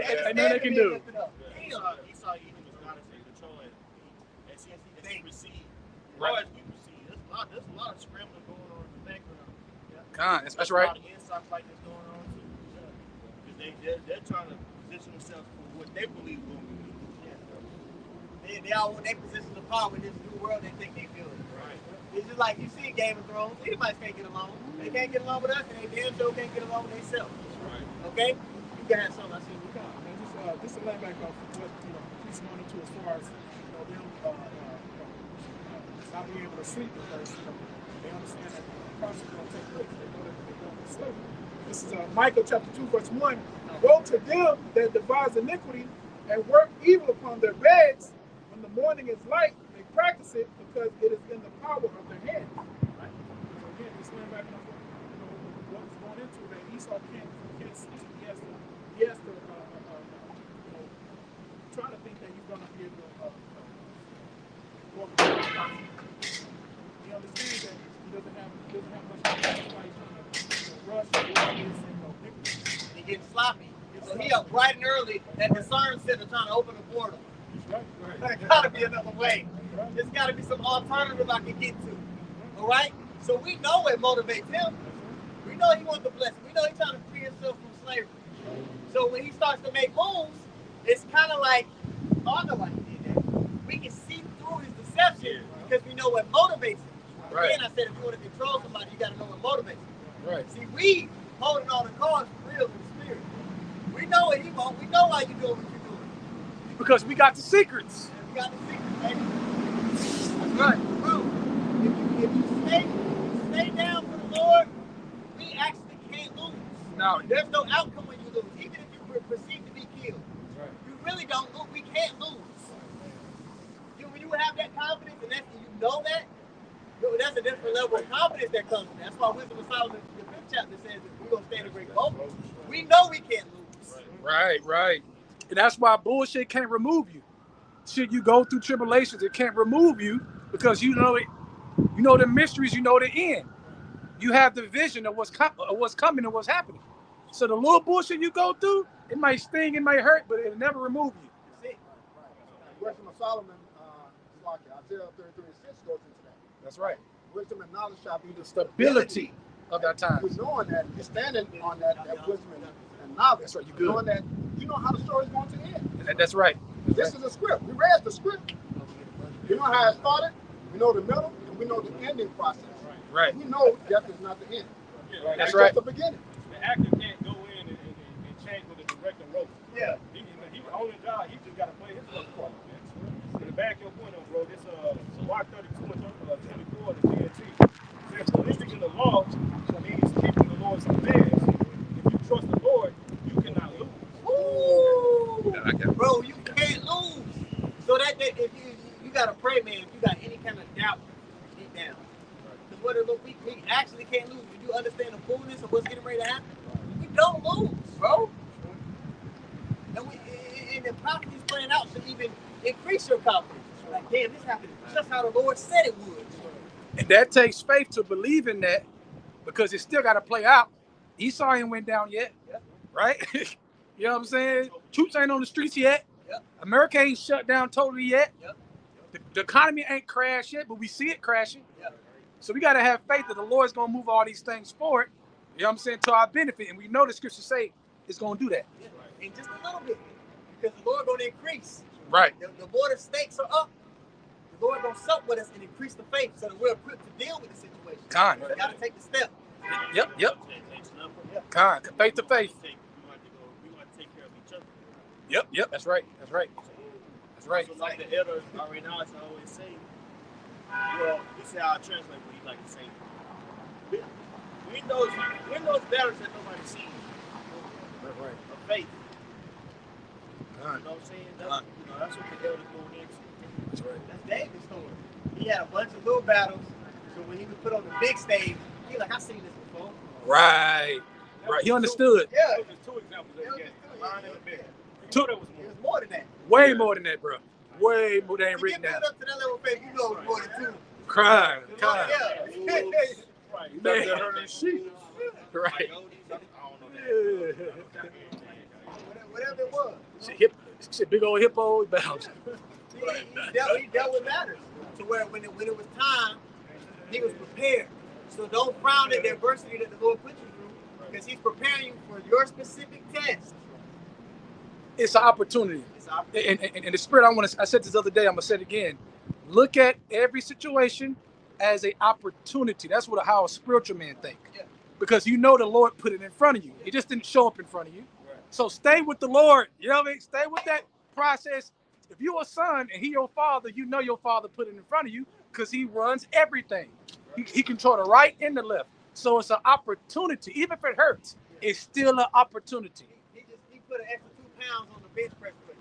Ain't nothing they can do. Esau even was not in control and they receive. Right. As we receive. There's a lot of scrambling going on in the background. That's right. A lot of inside fighting that's going on too. Because they're trying to position themselves for what they believe will be. They all want their position of power in this new world they think they feel it. Right. It's just like you see Game of Thrones, anybody can't get along. They can't get along with us, and they damn sure can't get along with themselves. Right. Okay? You can have something I see. Just to lay back off what he's wanting to as far as them not being able to sleep because they understand that the process is going to take place. They know that they're going to sleep. This is Micah chapter 2 verse 1. Woe to them that devise iniquity and work evil upon their beds. When the morning is light, they practice it because it is in the power of their hands. Right? So again, just laying back off bought into that Esau can't sleep. He has to try to think that he's gonna be able to walk around. He understands that he doesn't have much time. That's why he's trying to rush and do all this and victory. He getting sloppy. So he up bright and early at the siren center trying to open the portal. There gotta be another way. There's gotta be some alternative I can get to. All right? So we know what motivates him. We know he wants the blessing. We know he's trying to free himself from slavery. So when he starts to make moves, it's kind of like, oh, I know why he did that. We can see through his deception because we know what motivates him. Right. Again, I said if you want to control somebody, you got to know what motivates him. Right. See, we holding all the cards for real in the spirit. We know what he wants. We know why you're doing what you're doing. Because we got the secrets. And we got the secrets, baby. That's right. Bro, if you stay down for the Lord, we actually can't lose. Now, There's no outcome when you lose, even if you were perceived to be killed. right. You really don't lose. We can't lose. When you have that confidence and you know that, that's a different level of confidence that comes from that. That's why Wisdom of Solomon, the 5th chapter, says that we're going to stand a great boldness. We know we can't lose. Right. And that's why bullshit can't remove you. Should you go through tribulations, it can't remove you because you know it. You know the mysteries. You know the end. You have the vision of what's coming and what's happening. So the little bullshit you go through, it might sting, it might hurt, but it'll never remove you. That's it. Wisdom of Solomon, Isaiah 33:6 goes into that. That's right. Wisdom and knowledge shall be the Stability of that time. You're knowing that, you're standing on that wisdom and knowledge. That's right, you good. Knowing that you know how the story's going to end. That's right. This is a script. We read the script. We know how it started, we know the middle, and we know the ending process. Right. We know death is not the end. Yeah, That's It's right. just the beginning. The actor can't go in and change what the director wrote. Yeah. He on the job, he just got to play his role part, man. To back your point up, bro, this Mark 32 and 24 of the GNT says, so living in the law means keeping the Lord's commands. If you trust the Lord, you cannot lose. Ooh. Bro, you can't lose. So that if you got to pray, man, if you got any kind of doubt, get down. Because what we actually can't lose. When you understand the fullness of what's getting ready to happen, we don't lose, bro. And the prophecies playing out should even increase your confidence. Like, damn, this happened just how the Lord said it would. And that takes faith to believe in that because it still got to play out. Esau ain't went down yet, right? You know what I'm saying? Troops ain't on the streets yet. Yep. America ain't shut down totally yet. Yep. The economy ain't crashed yet, but we see it crashing. Yep. So we got to have faith that the Lord's going to move all these things forward, you know what I'm saying, to our benefit. And we know the scriptures say it's going to do that. Yeah. And just a little bit. Because the Lord going to increase. Right. The border stakes are up. The Lord going to sup with us and increase the faith so that we're equipped to deal with the situation. Con. We got to take the step. Yep. Con. Faith to faith. We want to take care of each other. Yep. That's right. So like the elders already know, I always say, well, this is how I translate what he like to say. Win those battles that nobody sees. Right. Of faith. Con. You know what I'm saying? That's what the elders going into. That's right. That's David's story. He had a bunch of little battles. So when he was put on the big stage, he like, I seen this before. Right. He understood. Yeah. Those are two examples that he gave. The line and the big. Two. That was It was more than that. Way more than that, bro. Way more than To written get down. built up to that level of faith, you know it's more than two. Crying. Yeah. right. Man. Right. I don't know that. Whatever it was. Shit, big old hippo bounce. He dealt with matters. To where when it was time, he was prepared. So don't frown at the adversity that the Lord put you through, because he's preparing you for your specific test. It's an opportunity. And the spirit I said this the other day, I'm gonna say it again. Look at every situation as an opportunity. That's how a spiritual man think. Yeah. Because you know the Lord put it in front of you. It just didn't show up in front of you. Right. So stay with the Lord. You know what I mean? Stay with that process. If you're a son and he your father, you know your father put it in front of you because he runs everything. He controls the right and the left. So it's an opportunity. Even if it hurts, it's still an opportunity. He put an extra 2 pounds on the bench press with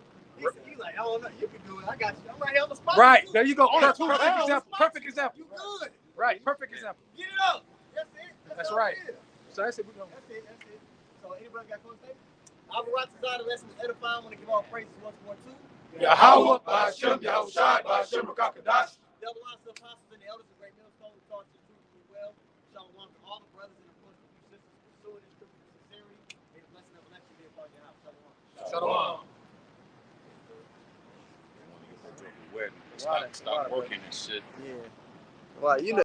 him. He's like, oh no, you can do it. I got you. I'm right here on the spot. Right. There you go. Perfect pounds. example. Perfect example. You good. Right. Perfect example. Get it up. That's it. That's all right. it is. So that's it. We're going. That's it. That's it. So anybody got close statement? Our rock desire the lesson is edifying. I want to give all praises once more too. Yahweh, Ba'ashem, Yahushai, Ba'ashem, Rakakadash. Double honors to the apostles and the elders of Great Millstone who taught us the truth as well. Shalom to all the brothers and of course the few sisters pursuing this truth with sincerity. May the blessing of election be upon your house. Shalom. Stop working and shit. Yeah. Well, you know.